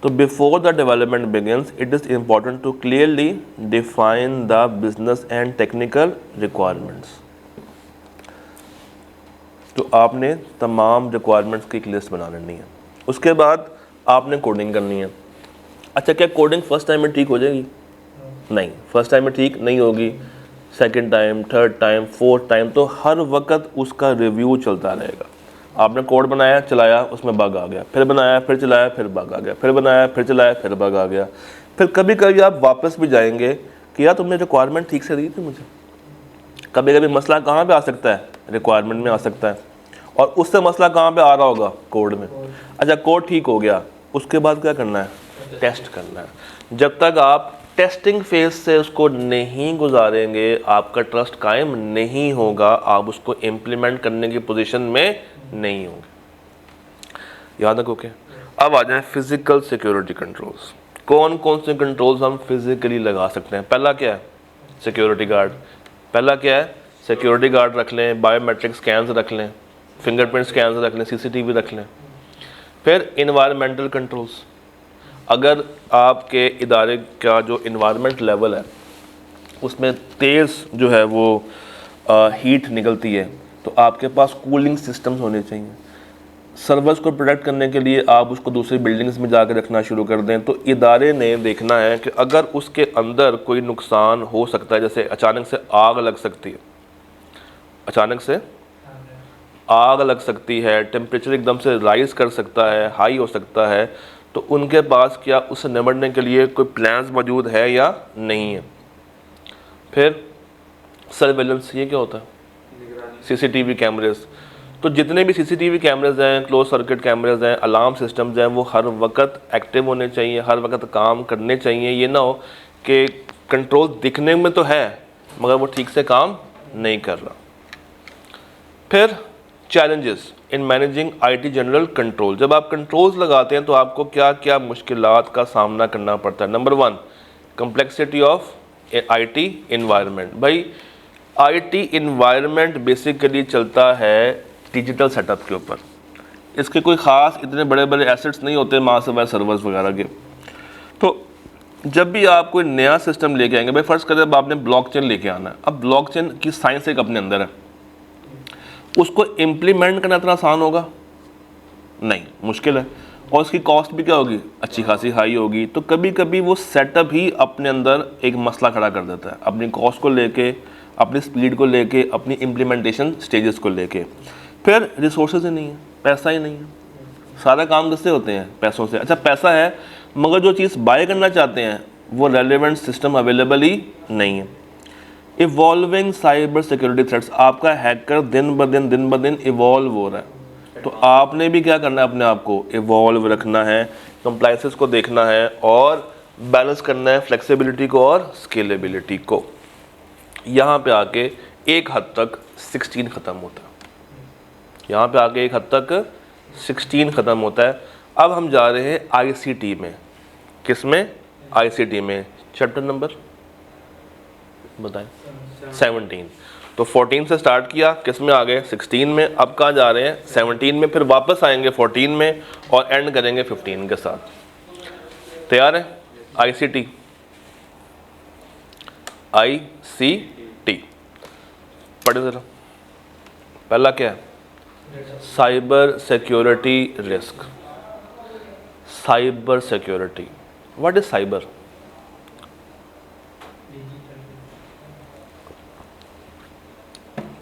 तो before the development begins it is important to clearly define the business and technical requirements. तो आपने तमाम रिक्वायरमेंट्स की एक लिस्ट बना लेनी है। उसके बाद आपने कोडिंग करनी है। अच्छा, क्या कोडिंग फर्स्ट टाइम में ठीक हो जाएगी? नहीं, फर्स्ट टाइम में ठीक नहीं होगी, second time, third time, fourth time, तो हर वक्त उसका रिव्यू चलता रहेगा। आपने कोड बनाया, चलाया, उसमें बग आ गया, फिर बनाया, फिर चलाया, फिर बग आ गया, फिर बनाया, फिर चलाया, फिर बग आ गया। फिर कभी कभी आप वापस भी जाएंगे कि यार तुमने रिक्वायरमेंट ठीक से दी थी मुझे। कभी कभी मसला कहाँ पे आ सकता है, रिक्वायरमेंट में आ सकता है, और उससे मसला कहाँ पे आ रहा होगा, कोड में। अच्छा, कोड ठीक हो गया, उसके बाद क्या करना है, टेस्ट करना है। जब तक आप टेस्टिंग फेज से उसको नहीं गुजारेंगे, आपका ट्रस्ट कायम नहीं होगा, आप उसको इम्प्लीमेंट करने की पोजीशन में नहीं होंगे। याद रखो के। अब आ जाए फिजिकल सिक्योरिटी कंट्रोल्स। कौन कौन से कंट्रोल्स हम फिजिकली लगा सकते हैं? पहला क्या है? Security guard. पहला क्या है? सिक्योरिटी गार्ड रख लें, बायोमेट्रिक स्कैन्स रख लें, फिंगरप्रिंट स्कैन्स रख लें, सीसीटीवी रख लें। फिर इन्वायरमेंटल कंट्रोल्स, अगर आपके इदारे का जो इन्वायरमेंट लेवल है उसमें तेज़ जो है वो हीट निकलती है तो आपके पास कूलिंग सिस्टम्स होने चाहिए। सर्वर्स को प्रोटेक्ट करने के लिए आप उसको दूसरी बिल्डिंग्स में जाकर रखना शुरू कर दें। तो इदारे ने देखना है कि अगर उसके अंदर कोई नुकसान हो सकता है, जैसे अचानक से आग लग सकती है, अचानक से आग लग सकती है, टेम्परेचर एकदम से राइज़ कर सकता है, हाई हो सकता है, तो उनके पास क्या उससे निपटने के लिए कोई प्लान्स मौजूद है या नहीं है। फिर सर्वेलेंस, ये क्या होता है? सीसीटीवी कैमरेज। तो जितने भी सीसीटीवी कैमरेज हैं, क्लोज सर्किट कैमरेज हैं, अलार्म सिस्टम्स हैं, वो हर वक्त एक्टिव होने चाहिए, हर वक्त काम करने चाहिए। ये ना हो कि कंट्रोल दिखने में तो है मगर वो ठीक से काम नहीं कर रहा। फिर challenges in managing IT general control, जब आप कंट्रोल्स लगाते हैं तो आपको क्या क्या मुश्किलात का सामना करना पड़ता है? Number 1, complexity of IT environment. भाई आईटी इन्वायरमेंट बेसिकली चलता है डिजिटल सेटअप के ऊपर, इसके कोई ख़ास इतने बड़े बड़े एसेट्स नहीं होते मासिव सर्वर्स वगैरह के। तो जब भी आप कोई नया सिस्टम लेके आएंगे, भाई फ़र्ज़ करें अब आपने ब्लॉकचेन लेके आना है, अब ब्लॉकचेन की साइंस एक अपने अंदर है, उसको इम्प्लीमेंट करना इतना आसान होगा नहीं, मुश्किल है, और उसकी कॉस्ट भी क्या होगी? अच्छी खासी हाई होगी। तो कभी कभी वो सेटअप ही अपने अंदर एक मसला खड़ा कर देता है, अपनी कॉस्ट को लेके, अपनी स्पीड को लेके, अपनी इम्प्लीमेंटेशन स्टेजेस को लेके। फिर रिसोर्सेज ही नहीं है, पैसा ही नहीं है, सारा काम किससे होते हैं? पैसों से। अच्छा पैसा है मगर जो चीज़ बाय करना चाहते हैं वो रेलेवेंट सिस्टम अवेलेबल ही नहीं है। इवॉल्विंग साइबर सिक्योरिटी थ्रेट्स, आपका हैकर दिन ब दिन इवॉल्व हो रहा है, तो आपने भी क्या करना है? अपने आप को इवॉल्व रखना है, कंप्लायंसेस को देखना है और बैलेंस करना है फ्लेक्सिबिलिटी को और स्केलेबिलिटी को। यहाँ पे आके एक हद तक 16 ख़त्म होता है, यहाँ पे आके एक हद तक 16 ख़त्म होता है। अब हम जा रहे हैं आईसीटी में। किस में? आईसीटी में। चैप्टर नंबर बताएं? 17। तो 14 से स्टार्ट किया, किस में आ गए? 16 में। अब कहाँ जा रहे हैं? 17 में। फिर वापस आएंगे 14 में और एंड करेंगे 15 के साथ। तैयार है? आईसीटी, आईसीटी पढ़े ज़रा। पहला क्या है? Cyber security risk. Cyber security, what is cyber?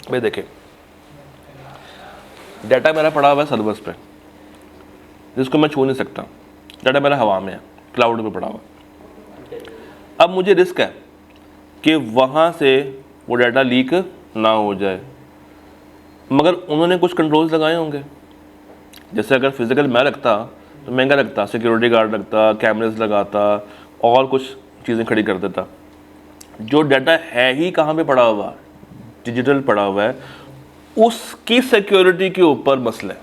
भाई देखिए, डाटा मेरा पड़ा हुआ है सर्वर्स पे जिसको मैं छू नहीं सकता, डाटा मेरा हवा में है, क्लाउड पे पड़ा हुआ है। अब मुझे रिस्क है कि वहाँ से वो डाटा लीक ना हो जाए, मगर उन्होंने कुछ कंट्रोल्स लगाए होंगे। जैसे अगर फिजिकल मैं रखता तो महंगा रखता, सिक्योरिटी गार्ड रखता, कैमरेज लगाता और कुछ चीज़ें खड़ी कर देता। जो डाटा है ही कहाँ पे पड़ा हुआ? डिजिटल पड़ा हुआ है, उसकी सिक्योरिटी के ऊपर मसला है।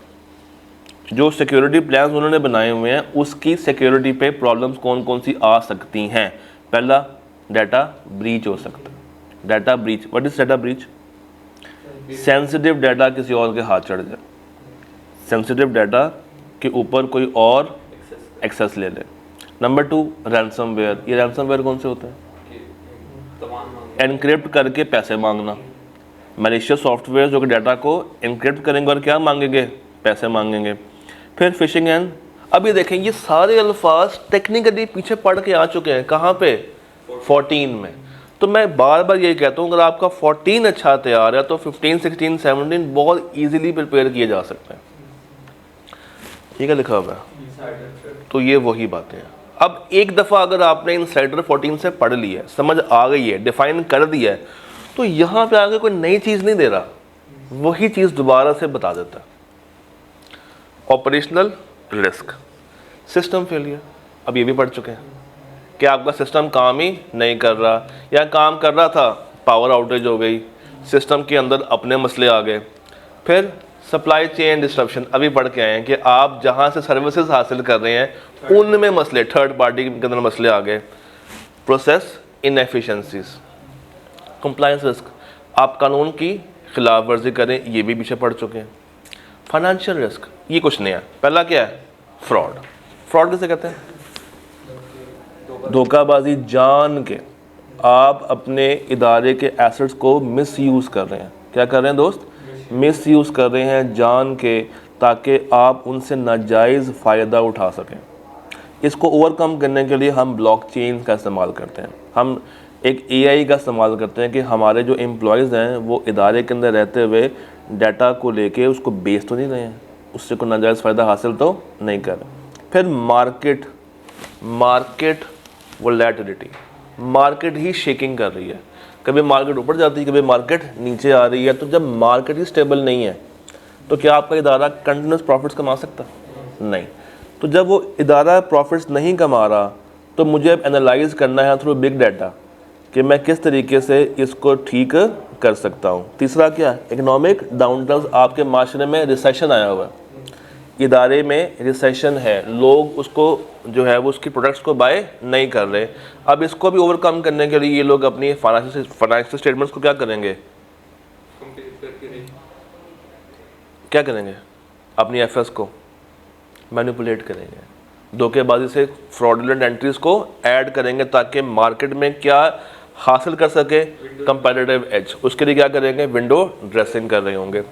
जो सिक्योरिटी प्लान्स उन्होंने बनाए हुए हैं उसकी सिक्योरिटी पे प्रॉब्लम्स कौन कौन सी आ सकती हैं? पहला, डाटा ब्रीच हो सकता है। Data breach, what is data breach? Sensitive data किसी और के हाथ चढ़ जाए, सेंसिटिव डाटा के ऊपर कोई और एक्सेस ले ले। Number 2, ransomware. ये रैंसमवेयर कौन से होते हैं? एनक्रिप्ट करके पैसे मांगना। मैलिशियस सॉफ्टवेयर जो कि डाटा को एनक्रिप्ट करेंगे और क्या मांगेंगे? पैसे मांगेंगे। फिर फिशिंग एंड, अभी देखें ये सारे अल्फाज टेक्निकली पीछे पढ़ के आ चुके हैं। कहाँ पे? 14 में। तो मैं बार बार यही कहता हूँ, अगर आपका 14 अच्छा तैयार है तो 15, 16, 17 बहुत ईजिली प्रिपेयर किए जा सकते हैं। ठीक है, लिखा हुआ है। तो ये वही बातें हैं। अब एक दफ़ा अगर आपने इनसाइडर 14 से पढ़ लिया है, समझ आ गई है, डिफाइन कर दिया है, तो यहाँ पे आगे कोई नई चीज़ नहीं दे रहा, वही चीज़ दोबारा से बता देता है। ऑपरेशनल रिस्क, सिस्टम फेलियर, अब ये भी पढ़ चुके हैं कि आपका सिस्टम काम ही नहीं कर रहा, या काम कर रहा था, पावर आउटेज हो गई, सिस्टम के अंदर अपने मसले आ गए। फिर सप्लाई चेन डिस्ट्रप्शन अभी पढ़ के आए हैं कि आप जहाँ से सर्विसेज हासिल कर रहे हैं उनमें मसले, थर्ड पार्टी के अंदर मसले आ गए। प्रोसेस इनएफिशिएंसीज, कंप्लायंस रिस्क, आप कानून की खिलाफ वर्जी करें, ये भी पीछे पढ़ चुके हैं। फाइनेंशियल रिस्क, ये कुछ नया। पहला क्या है? फ्रॉड। फ्रॉड किसे कहते हैं? धोखाबाजी, जान के आप अपने इदारे के एसेट्स को मिसयूज़ कर रहे हैं। क्या कर रहे हैं दोस्त? मिसयूज़ कर रहे हैं जान के, ताकि आप उनसे नाजायज़ फ़ायदा उठा सकें। इसको ओवरकम करने के लिए हम ब्लॉकचेन का इस्तेमाल करते हैं। हम एक AI का इस्तेमाल करते हैं कि हमारे जो एम्प्लॉयज़ हैं वो इदारे के अंदर रहते हुए डाटा को लेके उसको बेच तो नहीं रहे हैं, उससे कोई नाजायज़ फ़ायदा हासिल तो नहीं कर रहे। फिर मार्केट वोलेटिलिटी, मार्केट ही शेकिंग कर रही है, कभी मार्केट ऊपर जाती है, कभी मार्केट नीचे आ रही है। तो जब मार्केट ही स्टेबल नहीं है तो क्या आपका इदारा कंटिन्यूस प्रॉफिट्स कमा सकता? नहीं। तो जब वो इदारा प्रॉफिट्स नहीं कमा रहा तो मुझे अब एनालाइज करना है थ्रू बिग डाटा कि मैं किस तरीके से इसको ठीक कर सकता हूँ। तीसरा क्या? इकोनॉमिक डाउनटर्न्स, आपके माशरे में रिसेशन आया हुआ है, इदारे में रिसेशन है, लोग उसको जो है वो उसकी प्रोडक्ट्स को बाय नहीं कर रहे। अब इसको भी ओवरकम करने के लिए ये लोग अपनी फाइनेंशियल स्टेटमेंट्स को क्या करेंगे? क्या करेंगे? अपनी एफएस को मैनिपुलेट करेंगे, धोखेबाजी से फ्रॉडुलेंट एंट्रीज को ऐड करेंगे ताकि मार्केट में क्या हासिल कर सके? Comparative edge. उसके लिए क्या करेंगे? विंडो ड्रेसिंग कर रहे होंगे।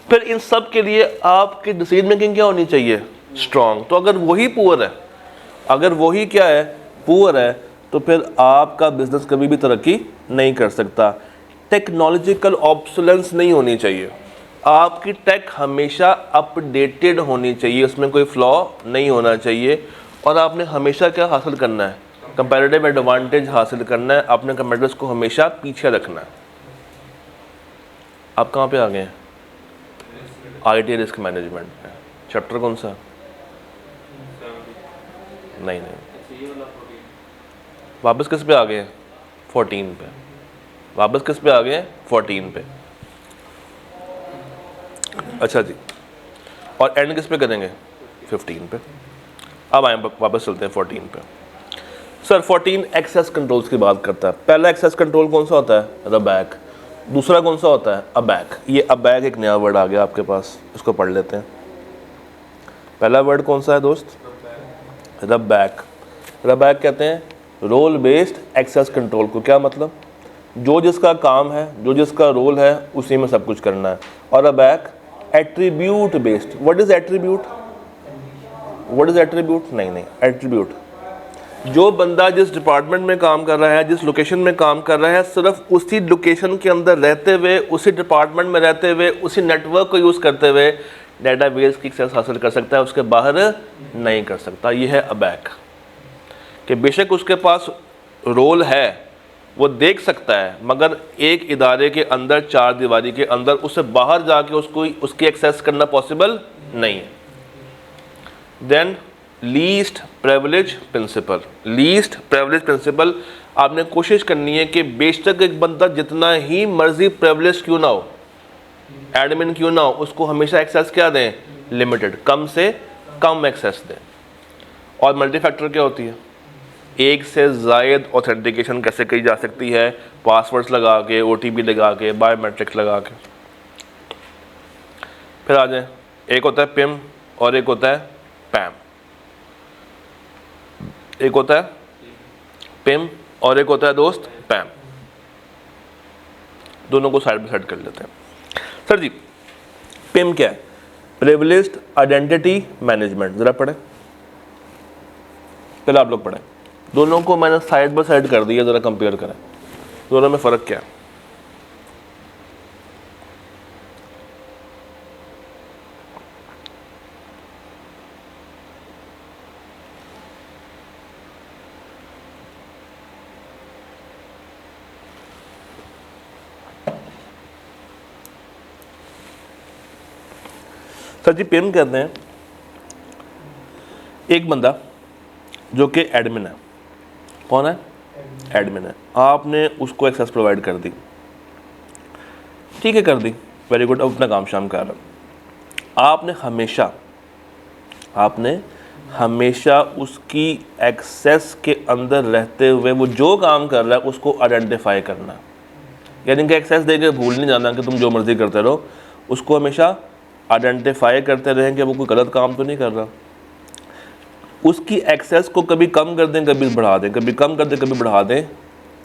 फिर इन सब के लिए आपकी डिसीजन मेकिंग क्या होनी चाहिए? स्ट्रॉन्ग। तो अगर वही पुअर है, अगर वही क्या है? पुअर है, तो फिर आपका बिजनेस कभी भी तरक्की नहीं कर सकता। टेक्नोलॉजिकल ऑब्सोलेंस नहीं होनी चाहिए, आपकी टेक हमेशा अपडेटेड होनी चाहिए, उसमें कोई फ्लॉ नहीं होना चाहिए। और आपने हमेशा क्या हासिल करना है? कंपैरेटिव एडवांटेज हासिल करना है, अपने कंपैटिटर्स को हमेशा पीछे रखना है। आप कहाँ पे आ गए हैं? IT रिस्क मैनेजमेंट पे। चैप्टर कौन सा? नहीं, वापस किस पे आ गए हैं? 14 पे। वापस किस पे आ गए हैं? 14 पे। अच्छा जी, और एंड किस पे करेंगे? 15 पे। अब आए वापस चलते हैं 14 पे। सर 14 एक्सेस कंट्रोल्स की बात करता है। पहला एक्सेस कंट्रोल कौन सा होता है? रबैक। दूसरा कौन सा होता है? अबैक। ये अबैक एक नया वर्ड आ गया आपके पास, इसको पढ़ लेते हैं। पहला वर्ड कौन सा है दोस्त? रबैक। रबैक कहते हैं रोल बेस्ड एक्सेस कंट्रोल को। क्या मतलब? जो जिसका काम है, जो जिसका रोल है, उसी में सब कुछ करना है। और ABAC attribute based. What is attribute? What is attribute? नहीं, एट्रीब्यूट जो बंदा जिस डिपार्टमेंट में काम कर रहा है, जिस लोकेशन में काम कर रहा है, सिर्फ उसी लोकेशन के अंदर रहते हुए, उसी डिपार्टमेंट में रहते हुए, उसी नेटवर्क को यूज़ करते हुए डेटाबेस की एक्सेस हासिल कर सकता है, उसके बाहर नहीं कर सकता। ये है अबैक, कि बेशक उसके पास रोल है, वो देख सकता है, मगर एक इदारे के अंदर, चार दीवारी के अंदर, उससे बाहर जाके उसको उसकी एक्सेस करना पॉसिबल नहीं है। Then least privilege principle. Least privilege principle, आपने कोशिश करनी है कि बेशक एक बंदा जितना ही मर्जी प्रिविलेज क्यों ना हो, एडमिन क्यों ना हो, उसको हमेशा एक्सेस क्या दें? लिमिटेड, कम से कम एक्सेस दें। और मल्टी फैक्टर क्या होती है? एक से ज़ायद ऑथेंटिकेशन कैसे की जा सकती है? पासवर्ड्स लगा के, OTP लगा के, बायोमेट्रिक्स लगा के। फिर आ जाए, एक होता है पिम और एक होता है पैम। एक होता है पिम और एक होता है दोस्त पैम। दोनों को साइड बाय साइड कर लेते हैं। सर जी, पिम क्या है? Privileged identity management. जरा पढ़े, पहले आप लोग पढ़ें। दोनों को मैंने साइड बाय साइड कर दिया, जरा कंपेयर करें दोनों में फ़र्क क्या है। सर जी, पिम कहते हैं एक बंदा जो कि एडमिन है। कौन है? एडमिन है। आपने उसको एक्सेस प्रोवाइड कर दी, ठीक है, कर दी, वेरी गुड, अब अपना काम शाम कर रहा हूँ। आपने हमेशा उसकी एक्सेस के अंदर रहते हुए वो जो काम कर रहा है उसको आइडेंटिफाई करना है। यानी कि एक्सेस दे के भूल नहीं जाना कि तुम जो मर्ज़ी करते रहो, उसको हमेशा आइडेंटिफाई करते रहें कि वो कोई गलत काम तो नहीं कर रहा। उसकी एक्सेस को कभी कम कर दें, कभी बढ़ा दें, कभी कम कर दें, कभी बढ़ा दें,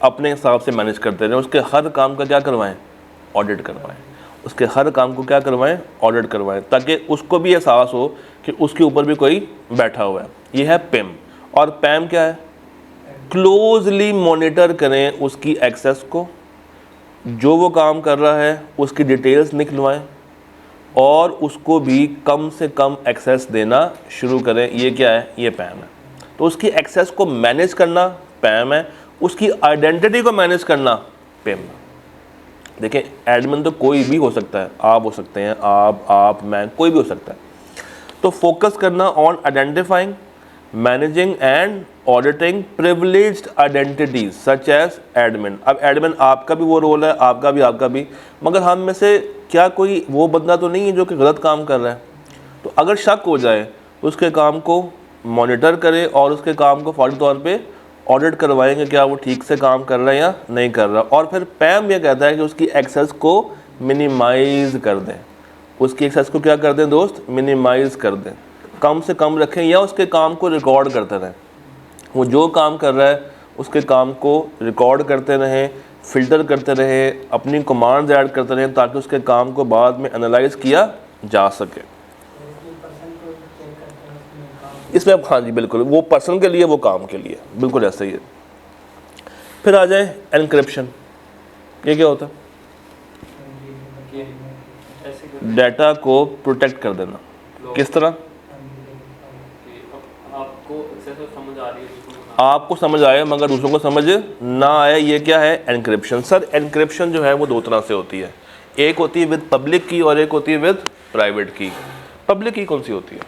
अपने हिसाब से मैनेज करते रहें। उसके हर काम का क्या करवाएं? ऑडिट करवाएं। उसके हर काम को क्या करवाएं? ऑडिट करवाएं, ताकि उसको भी एहसास हो कि उसके ऊपर भी कोई बैठा हुआ है। ये है पिम। और पैम क्या है? क्लोजली मॉनिटर करें उसकी एक्सेस को, जो वो काम कर रहा है उसकी डिटेल्स निकलवाएं और उसको भी कम से कम एक्सेस देना शुरू करें। ये क्या है? ये पैम है। तो उसकी एक्सेस को मैनेज करना पैम है, उसकी आइडेंटिटी को मैनेज करना पिम। देखिए, एडमिन तो कोई भी हो सकता है, आप हो सकते हैं, आप मैं, कोई भी हो सकता है। तो फोकस करना on identifying, managing and auditing privileged identities such as admin. अब एडमिन आपका भी वो रोल है, आपका भी, मगर हम में से क्या कोई वो बंदा तो नहीं है जो कि गलत काम कर रहा है। तो अगर शक हो जाए तो उसके काम को मॉनिटर करें और उसके काम को फौरी तौर पे ऑडिट करवाएंगे, क्या वो ठीक से काम कर रहा है या नहीं कर रहा। और फिर पैम ये कहता है कि उसकी एक्सेस को मिनिमाइज़ कर दें। उसकी एक्सेस को क्या कर दें दोस्त? मिनिमाइज़ कर दें, कम से कम रखें, या उसके काम को रिकॉर्ड करते रहें। वो जो काम कर रहा है उसके काम को रिकॉर्ड करते रहें, फ़िल्टर करते रहें, अपनी कमांड्स ऐड करते रहें, ताकि उसके काम को बाद में एनालाइज किया जा सके। इसमें अब हाँ जी बिल्कुल, वो पर्सन के लिए, वो काम के लिए, बिल्कुल ऐसा ही है। फिर आ जाए एनक्रिप्शन। ये क्या होता है? डाटा को प्रोटेक्ट कर देना। किस तरह? आपको समझ आए मगर दूसरों को समझ ना आए, ये क्या है? एनक्रिप्शन। सर एनक्रिप्शन जो है वो दो तरह से होती है, एक होती है विद पब्लिक की और एक होती है विद प्राइवेट की। पब्लिक की कौन सी होती है?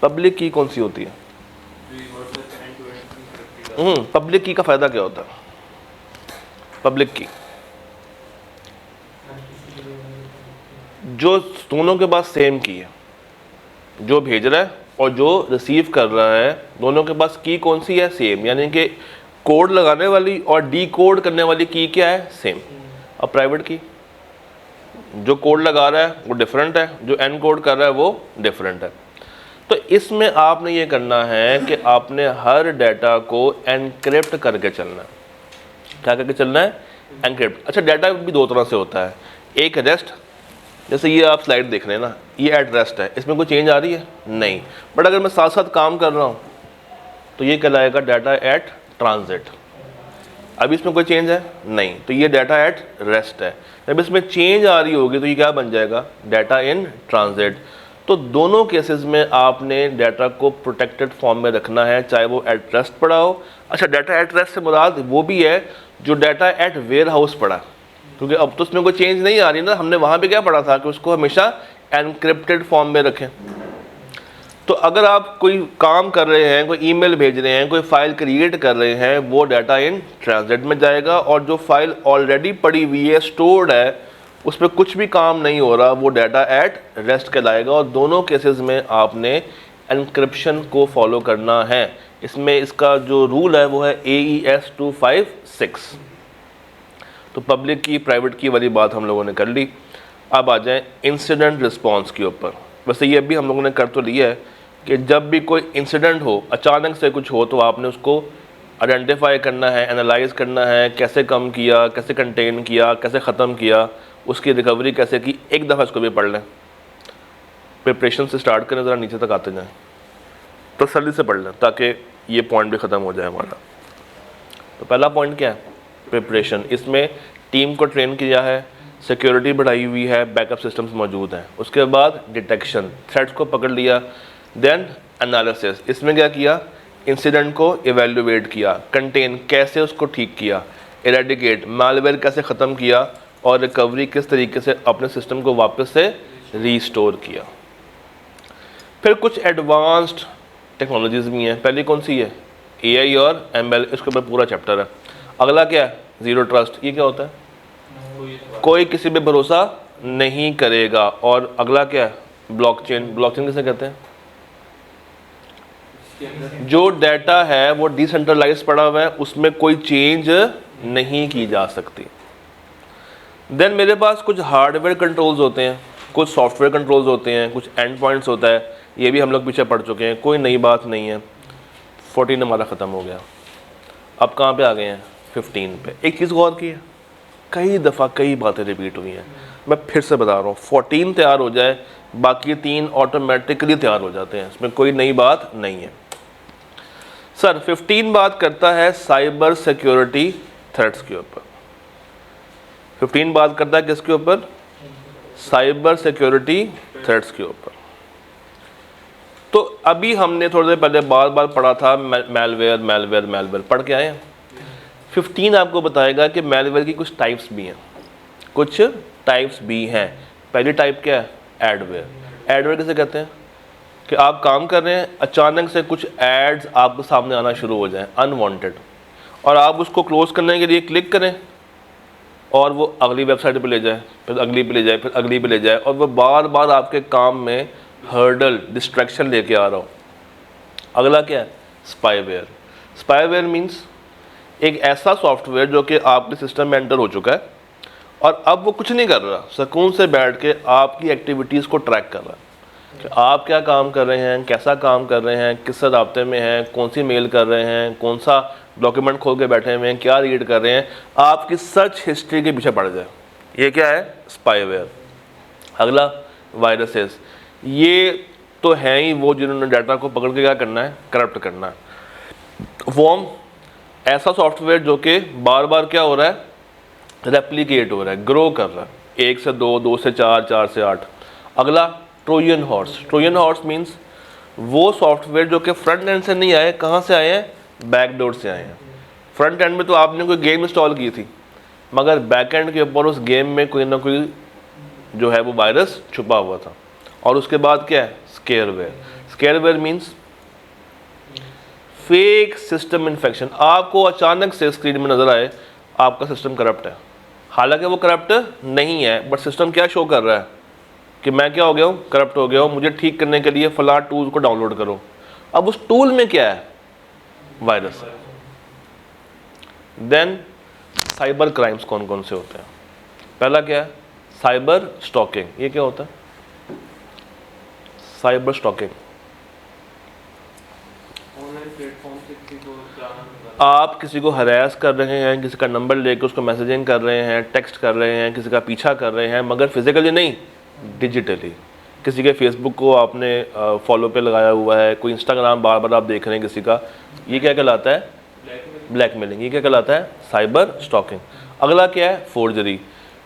पब्लिक की कौन सी होती है? पब्लिक की का फ़ायदा क्या होता है? पब्लिक की जो दोनों के पास सेम की है, जो भेज रहा है और जो रिसीव कर रहा है, दोनों के पास की कौन सी है? सेम। यानी कि कोड लगाने वाली और डी कोड करने वाली की क्या है? सेम। और प्राइवेट की, जो कोड लगा रहा है वो डिफरेंट है, जो एन कोड कर रहा है वो डिफरेंट है। तो इसमें आपने ये करना है कि आपने हर डाटा को एनक्रिप्ट करके चलना है। क्या करके चलना है? एनक्रिप्ट। अच्छा, डाटा भी दो तरह से होता है, एक रेस्ट, जैसे ये आप स्लाइड देख रहे हैं ना, ये एट रेस्ट है, इसमें कोई चेंज आ रही है? नहीं। बट अगर मैं साथ साथ काम कर रहा हूँ तो ये कहलाएगा डाटा एट ट्रांजिट। अब इसमें कोई चेंज है? नहीं, तो ये डाटा एट रेस्ट है। जब इसमें चेंज आ रही होगी तो ये क्या बन जाएगा? Data in transit. तो दोनों केसेस में आपने डाटा को प्रोटेक्टेड फॉर्म में रखना है, चाहे वो एट रेस्ट पड़ा हो। अच्छा, डाटा एट रेस्ट से मुराद वो भी है जो डाटा एट वेयर हाउस पड़ा, क्योंकि अब तो उसमें कोई चेंज नहीं आ रही ना। हमने वहाँ पे क्या पढ़ा था कि उसको हमेशा एनक्रिप्टेड फॉर्म में रखें। तो अगर आप कोई काम कर रहे हैं, कोई ईमेल भेज रहे हैं, कोई फाइल क्रिएट कर रहे हैं, वो डाटा इन ट्रांजिट में जाएगा, और जो फाइल ऑलरेडी पड़ी हुई है, स्टोर्ड है, उस पर कुछ भी काम नहीं हो रहा, वो डाटा एट रेस्ट कहलाएगा। और दोनों केसेस में आपने एनक्रिप्शन को फॉलो करना है। इसमें इसका जो रूल है वो है AES 256। तो पब्लिक की प्राइवेट की वाली बात हम लोगों ने कर ली। अब आ जाएं इंसिडेंट रिस्पांस के ऊपर। वैसे ये भी हम लोगों ने कर तो लिया है कि जब भी कोई इंसिडेंट हो, अचानक से कुछ हो, तो आपने उसको आइडेंटिफाई करना है, एनालाइज करना है, कैसे कम किया, कैसे कंटेन किया, कैसे ख़त्म किया, उसकी रिकवरी कैसे की। एक दफ़ा इसको भी पढ़ लें, प्रिपरेशन से स्टार्ट करें, ज़रा नीचे तक आते जाएँ, तो तसल्ली से पढ़ लें ताकि ये पॉइंट भी ख़त्म हो जाए हमारा। तो पहला पॉइंट क्या है? प्रिपरेशन। इसमें टीम को ट्रेन किया है, सिक्योरिटी बढ़ाई हुई है, बैकअप सिस्टम्स मौजूद हैं। उसके बाद डिटेक्शन, थ्रेट्स को पकड़ लिया, देन एनालिसिस। इसमें क्या किया? इंसिडेंट को इवेल्युएट किया, कंटेन कैसे उसको ठीक किया, इरेडिकेट मालवेयर कैसे ख़त्म किया, और रिकवरी किस तरीके से अपने सिस्टम को वापस से रीस्टोर किया। फिर कुछ एडवांस्ड टेक्नोलॉजीज़ भी हैं। पहली कौन सी है? AI और ML। इसके ऊपर पूरा चैप्टर है। अगला क्या है? Zero trust. ये क्या होता है? कोई किसी पे भरोसा नहीं करेगा। और अगला क्या है? ब्लॉकचेन। ब्लॉकचेन किसे कहते हैं? जो डाटा है वो डिसेंट्रलाइज पड़ा हुआ है, उसमें कोई चेंज नहीं की जा सकती। देन मेरे पास कुछ हार्डवेयर कंट्रोल्स होते हैं, कुछ सॉफ्टवेयर कंट्रोल्स होते हैं, कुछ एंड पॉइंट्स होता है, ये भी हम लोग पीछे पढ़ चुके हैं, कोई नई बात नहीं है। 14 हमारा ख़त्म हो गया। अब कहाँ पे आ गए हैं? 15 पे। एक चीज़ गौर की है, कई दफ़ा कई बातें रिपीट हुई हैं, मैं फिर से बता रहा हूँ, 14 तैयार हो जाए, बाकी 3 ऑटोमेटिकली तैयार हो जाते हैं, इसमें कोई नई बात नहीं है। सर 15 बात करता है साइबर सिक्योरिटी थ्रेट्स के ऊपर। 15 बात करता है किसके ऊपर? साइबर सिक्योरिटी थ्रेट्स के ऊपर। तो अभी हमने थोड़ी देर पहले बार बार पढ़ा था मैलवेयर मैलवेयर मैलवेयर, पढ़ के आए हैं। 15 आपको बताएगा कि मैलवेयर की कुछ टाइप्स भी हैं, कुछ टाइप्स भी हैं। पहली टाइप क्या है? एडवेयर। एडवेयर किसे कहते हैं? कि आप काम कर रहे हैं, अचानक से कुछ एड्स आपके सामने आना शुरू हो जाए अनवांटेड, और आप उसको क्लोज करने के लिए क्लिक करें और वो अगली वेबसाइट पे ले जाए, फिर अगली पे ले जाए, फिर अगली पे ले जाए, और वो बार बार आपके काम में हर्डल डिस्ट्रैक्शन लेके आ रहा हो। अगला क्या है? स्पाईवेयर। स्पाईवेयर मीन्स एक ऐसा सॉफ्टवेयर जो कि आपके सिस्टम में एंटर हो चुका है और अब वो कुछ नहीं कर रहा, सुकून से बैठ के आपकी एक्टिविटीज़ को ट्रैक कर रहा है कि आप क्या काम कर रहे हैं, कैसा काम कर रहे हैं, किस राब्ते में हैं, कौन सी मेल कर रहे हैं, कौन सा डॉक्यूमेंट खोल के बैठे हुए हैं, क्या रीड कर रहे हैं, आपकी सर्च हिस्ट्री के पीछे पड़ जाए। ये क्या है? स्पाईवेयर। अगला वायरसेस। ये तो हैं ही वो जिन्होंने डाटा को पकड़ के क्या करना है? करप्ट करना है। वॉर्म, ऐसा सॉफ्टवेयर जो कि बार बार क्या हो रहा है? रेप्लिकेट हो रहा है, ग्रो कर रहा है, 1 से 2, 2 से 4, 4 से 8। अगला Trojan horse. Trojan horse means वो सॉफ्टवेयर जो कि फ्रंट एंड से नहीं आए, कहाँ से आए हैं? बैकडोर से आए हैं। फ्रंट एंड में तो आपने कोई गेम इंस्टॉल की थी, मगर बैक एंड के ऊपर उस गेम में कोई ना कोई जो है वो वायरस छुपा हुआ था। और उसके बाद क्या है? स्केयरवेयर। स्केयरवेयर मीन्स फेक सिस्टम इन्फेक्शन। आपको अचानक से स्क्रीन में नज़र आए आपका सिस्टम करप्ट है, हालांकि वो करप्ट नहीं है, बट सिस्टम क्या शो कर रहा है कि मैं क्या हो गया हूँ? करप्ट हो गया हूँ, मुझे ठीक करने के लिए फला टूल को डाउनलोड करो। अब उस टूल में क्या है? वायरस है। देन साइबर क्राइम्स कौन कौन से होते हैं? पहला क्या है? Cyber stalking. ये क्या होता है? साइबर स्टॉकिंग, ऑनलाइन प्लेटफॉर्म से किसी को आप किसी को हरास कर रहे हैं, किसी का नंबर लेके उसको मैसेजिंग कर रहे हैं, टेक्स्ट कर रहे हैं, किसी का पीछा कर रहे हैं, मगर फिजिकली नहीं, डिजिटली। किसी के फेसबुक को आपने फॉलो पे लगाया हुआ है, कोई इंस्टाग्राम बार बार आप देख रहे हैं किसी का, ये क्या कहलाता है? ब्लैकमेलिंग। ये क्या कहलाता है? Cyber stalking. अगला क्या है? फोर्जरी।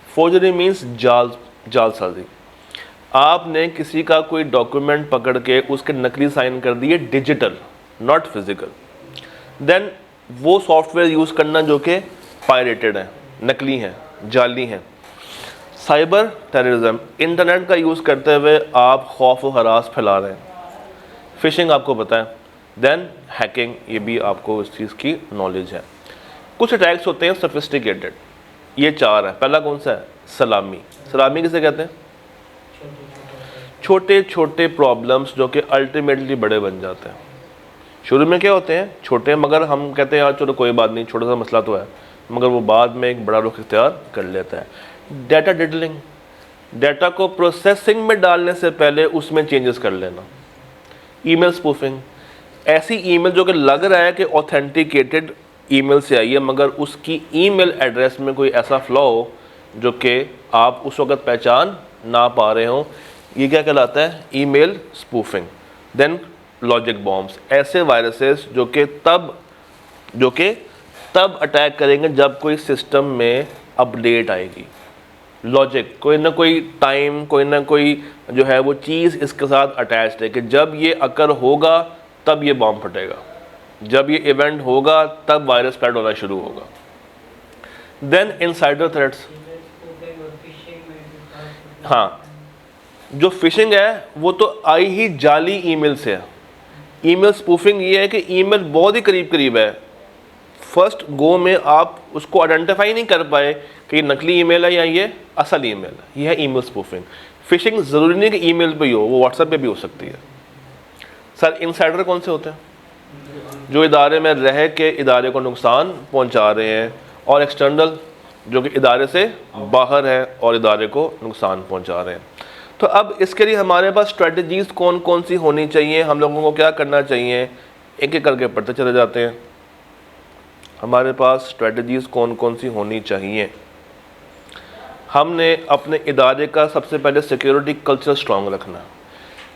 फोर्जरी मीन्स जालसाजी। आपने किसी का कोई डॉक्यूमेंट पकड़ के उसके नकली साइन कर दिए, डिजिटल नॉट फिजिकल। देन वो सॉफ्टवेयर यूज़ करना जो कि पायरेटेड है, नकली हैं, जाली हैं। साइबर टेररिज्म, इंटरनेट का यूज़ करते हुए आप खौफ और हरास फैला रहे हैं। फिशिंग आपको पता है। देन हैकिंग, ये भी आपको इस चीज़ की नॉलेज है। कुछ अटैक्स होते हैं सोफिस्टिकेटेड, ये 4 है। पहला कौन सा है? सलामी। सलामी किसे कहते हैं? छोटे छोटे प्रॉब्लम्स जो कि अल्टीमेटली बड़े बन जाते हैं। शुरू में क्या होते हैं? छोटे, मगर हम कहते हैं यार चलो कोई बात नहीं, छोटा सा मसला तो है, मगर वो बाद में एक बड़ा रुख इख्तियार कर लेता है। डाटा डिडलिंग, डाटा को प्रोसेसिंग में डालने से पहले उसमें चेंजेस कर लेना। ईमेल स्पूफिंग, ऐसी ईमेल जो कि लग रहा है कि ऑथेंटिकेटेड ईमेल से आई है, मगर उसकी ईमेल एड्रेस में कोई ऐसा फ्लॉ हो जो कि आप उस वक्त पहचान ना पा रहे हो, ये क्या कहलाता है? Email spoofing. Then logic bombs, ऐसे वायरसेस जो कि तब अटैक करेंगे जब कोई सिस्टम में अपडेट आएगी। लॉजिक, कोई ना कोई टाइम, कोई ना कोई जो है वो चीज़ इसके साथ अटैच्ड है कि जब ये अकर होगा तब ये बॉम्ब फटेगा, जब ये इवेंट होगा तब वायरस स्प्रेड होना शुरू होगा। देन इनसाइडर थ्रेट्स, हाँ, जो फिशिंग है वो तो आई ही जाली ईमेल से है। ईमेल स्पूफिंग ये है कि ईमेल बहुत ही करीब करीब है, फर्स्ट गो में आप उसको आइडेंटिफाई नहीं कर पाए कि ये नकली ईमेल है या ये असल ईमेल है, ये है ईमेल स्पूफिंग। फिशिंग ज़रूरी नहीं कि ईमेल पे ही हो, वो व्हाट्सएप पे भी हो सकती है। सर इनसाइडर कौन से होते हैं? जो इदारे में रह के इदारे को नुकसान पहुंचा रहे हैं, और एक्सटर्नल जो कि इदारे से बाहर है और इदारे को नुकसान पहुंचा रहे हैं। तो अब इसके लिए हमारे पास स्ट्रेटजीज कौन कौन सी होनी चाहिए, हम लोगों को क्या करना चाहिए, एक एक करके पढ़ते चले जाते हैं। हमारे पास स्ट्रेटजीज कौन कौन सी होनी चाहिए। हमने अपने इदारे का सबसे पहले सिक्योरिटी कल्चर स्ट्रॉन्ग रखना।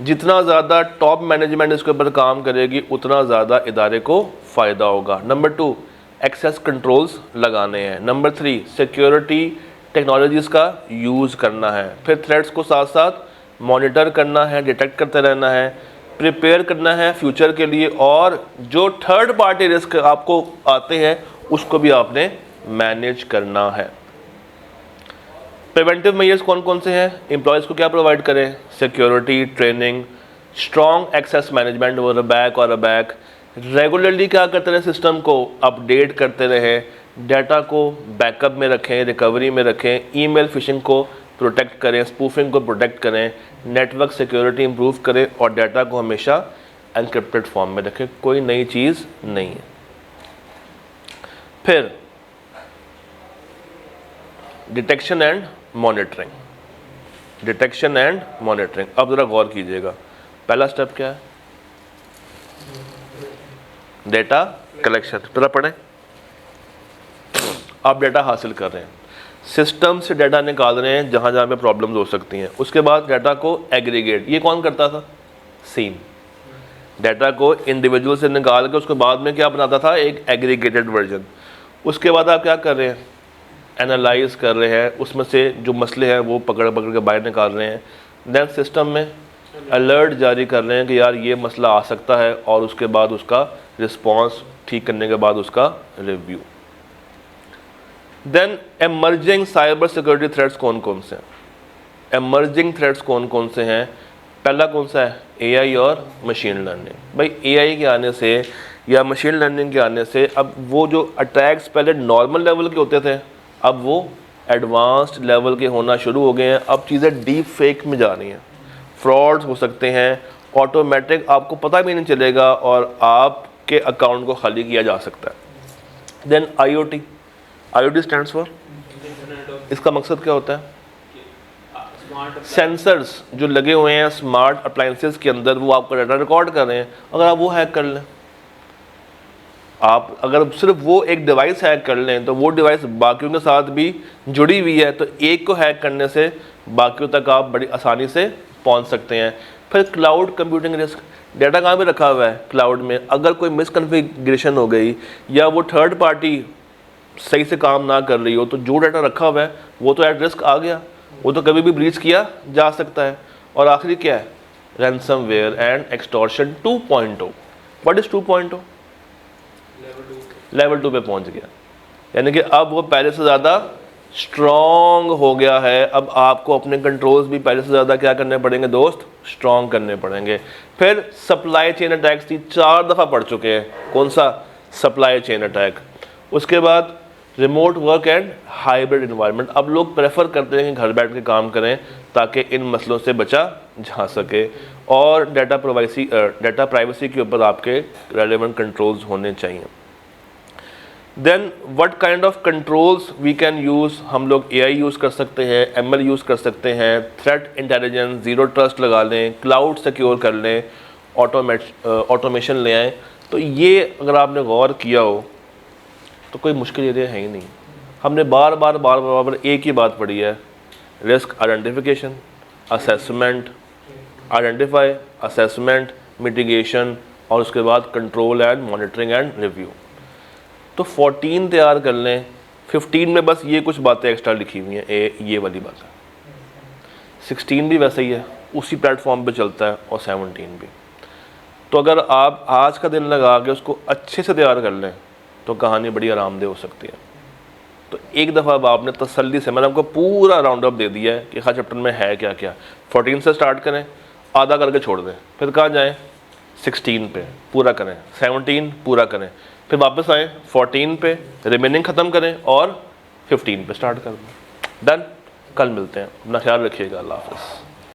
जितना ज़्यादा टॉप मैनेजमेंट इसके ऊपर काम करेगी उतना ज़्यादा इदारे को फ़ायदा होगा। नंबर 2, एक्सेस कंट्रोल्स लगाने हैं। नंबर 3, सिक्योरिटी टेक्नोलॉजीज़ का यूज़ करना है। फिर थ्रेट्स को साथ साथ मॉनिटर करना है, डिटेक्ट करते रहना है, प्रिपेयर करना है फ्यूचर के लिए, और जो थर्ड पार्टी रिस्क आपको आते हैं उसको भी आपने मैनेज करना है। प्रिवेंटिव मेजर्स कौन कौन से हैं? एम्प्लॉयज़ को क्या प्रोवाइड करें? Security training, strong access management over back और बैक, रेगुलरली क्या करते रहे, सिस्टम को अपडेट करते रहें, डाटा को बैकअप में रखें, रिकवरी में रखें, ईमेल फिशिंग को प्रोटेक्ट करें, स्पूफिंग को प्रोटेक्ट करें, नेटवर्क सिक्योरिटी इंप्रूव करें, और डाटा को हमेशा एनक्रिप्टेड फॉर्म में रखें, कोई नई चीज़ नहीं है। फिर detection and monitoring, detection and monitoring. अब ज़रा गौर कीजिएगा, पहला स्टेप क्या है? Data collection. ज़रा पढ़ें। आप डेटा हासिल कर रहे हैं, सिस्टम से डेटा निकाल रहे हैं जहाँ जहाँ पे प्रॉब्लम्स हो सकती हैं। उसके बाद डाटा को एग्रीगेट, ये कौन करता था? सीम। डाटा को इंडिविजुअल से निकाल के उसके बाद में क्या बनाता था? एक एग्रीगेटेड वर्जन। उसके बाद आप क्या कर रहे हैं? एनालाइज कर रहे हैं, उसमें से जो मसले हैं वो पकड़ पकड़ के बाहर निकाल रहे हैं। देन सिस्टम में अलर्ट जारी कर रहे हैं कि यार ये मसला आ सकता है, और उसके बाद उसका रिस्पॉन्स, ठीक करने के बाद उसका review. Then emerging cyber security threats कौन कौन से हैं? एमर्जिंग थ्रेट्स कौन कौन से हैं? पहला कौन सा है? एआई और मशीन लर्निंग। भाई एआई के आने से या मशीन लर्निंग के आने से अब वो जो अटैक्स पहले नॉर्मल लेवल के होते थे, अब वो एडवांस्ड लेवल के होना शुरू हो गए हैं। अब चीज़ें डीप फेक में जा रही हैं, फ्रॉड्स हो सकते हैं, ऑटोमेटिक आपको पता भी नहीं चलेगा और आपके अकाउंट को खाली किया जा सकता है। Then IoT, IoT stands for, इसका मकसद क्या होता है? सेंसर्स जो लगे हुए हैं स्मार्ट अप्लायंसेस के अंदर, वो आपका डाटा रिकॉर्ड कर रहे हैं। अगर आप वो हैक कर लें, आप अगर सिर्फ वो एक डिवाइस हैक कर लें तो वो डिवाइस बाकियों के साथ भी जुड़ी हुई है, तो एक को हैक करने से बाकियों तक आप बड़ी आसानी से पहुंच सकते हैं। फिर क्लाउड कंप्यूटिंग रिस्क, डाटा कहाँ पे रखा हुआ है? क्लाउड में। अगर कोई मिसकन्फिगरेशन हो गई या वो थर्ड पार्टी सही से काम ना कर रही हो, तो जो डाटा रखा हुआ है वो तो एट रिस्क आ गया, वो तो कभी भी ब्रीच किया जा सकता है। और आखिरी क्या है? Ransomware and extortion 2.0। What is 2.0? Level 2 पे पहुंच गया, यानी कि अब वो पहले से ज़्यादा स्ट्रॉन्ग हो गया है। अब आपको अपने कंट्रोल्स भी पहले से ज़्यादा क्या करने पड़ेंगे दोस्त? स्ट्रॉन्ग करने पड़ेंगे। फिर सप्लाई चेन अटैक्स थी, 4 दफ़ा पढ़ चुके हैं। कौन सा? Supply chain attack. उसके बाद remote work and hybrid environment. अब लोग प्रेफर करते हैं कि घर बैठ के काम करें ताकि इन मसलों से बचा जा सके। और डाटा प्राइवेसी के ऊपर आपके रेलेवेंट कंट्रोल्स होने चाहिए। Then what kind of controls we can use? हम लोग एआई यूज़ कर सकते हैं, एमएल यूज़ कर सकते हैं, थ्रेट इंटेलिजेंस, ज़ीरो ट्रस्ट लगा लें, क्लाउड सिक्योर कर लें, ऑटोमेशन ले आएँ। तो ये अगर आपने गौर किया हो तो कोई मुश्किल एरिया है ही नहीं। हमने बार बार एक ही बात पढ़ी है, risk identification, assessment, identify, assessment, mitigation, और उसके बाद control and monitoring and review. तो 14 तैयार कर लें। 15 में बस ये कुछ बातें एक्स्ट्रा लिखी हुई हैं, ये वाली बात है। 16 भी वैसे ही है, उसी प्लेटफॉर्म पे चलता है, और 17 भी। तो अगर आप आज का दिन लगा के उसको अच्छे से तैयार कर लें तो कहानी बड़ी आरामदेह हो सकती है। तो एक दफ़ा अब आपने तसल्ली से, मैंने आपको पूरा राउंड अप दे दिया है कि हर चैप्टर में है क्या क्या। 14 से स्टार्ट करें, आधा करके छोड़ दें, फिर कहाँ जाएँ? 16 पे पूरा करें, 17 पूरा करें, फिर वापस आए 14 पे रिमेनिंग ख़त्म करें और 15 पे स्टार्ट कर दें। डन। कल मिलते हैं, अपना ख्याल रखिएगा। अल्लाह हाफ़िज़।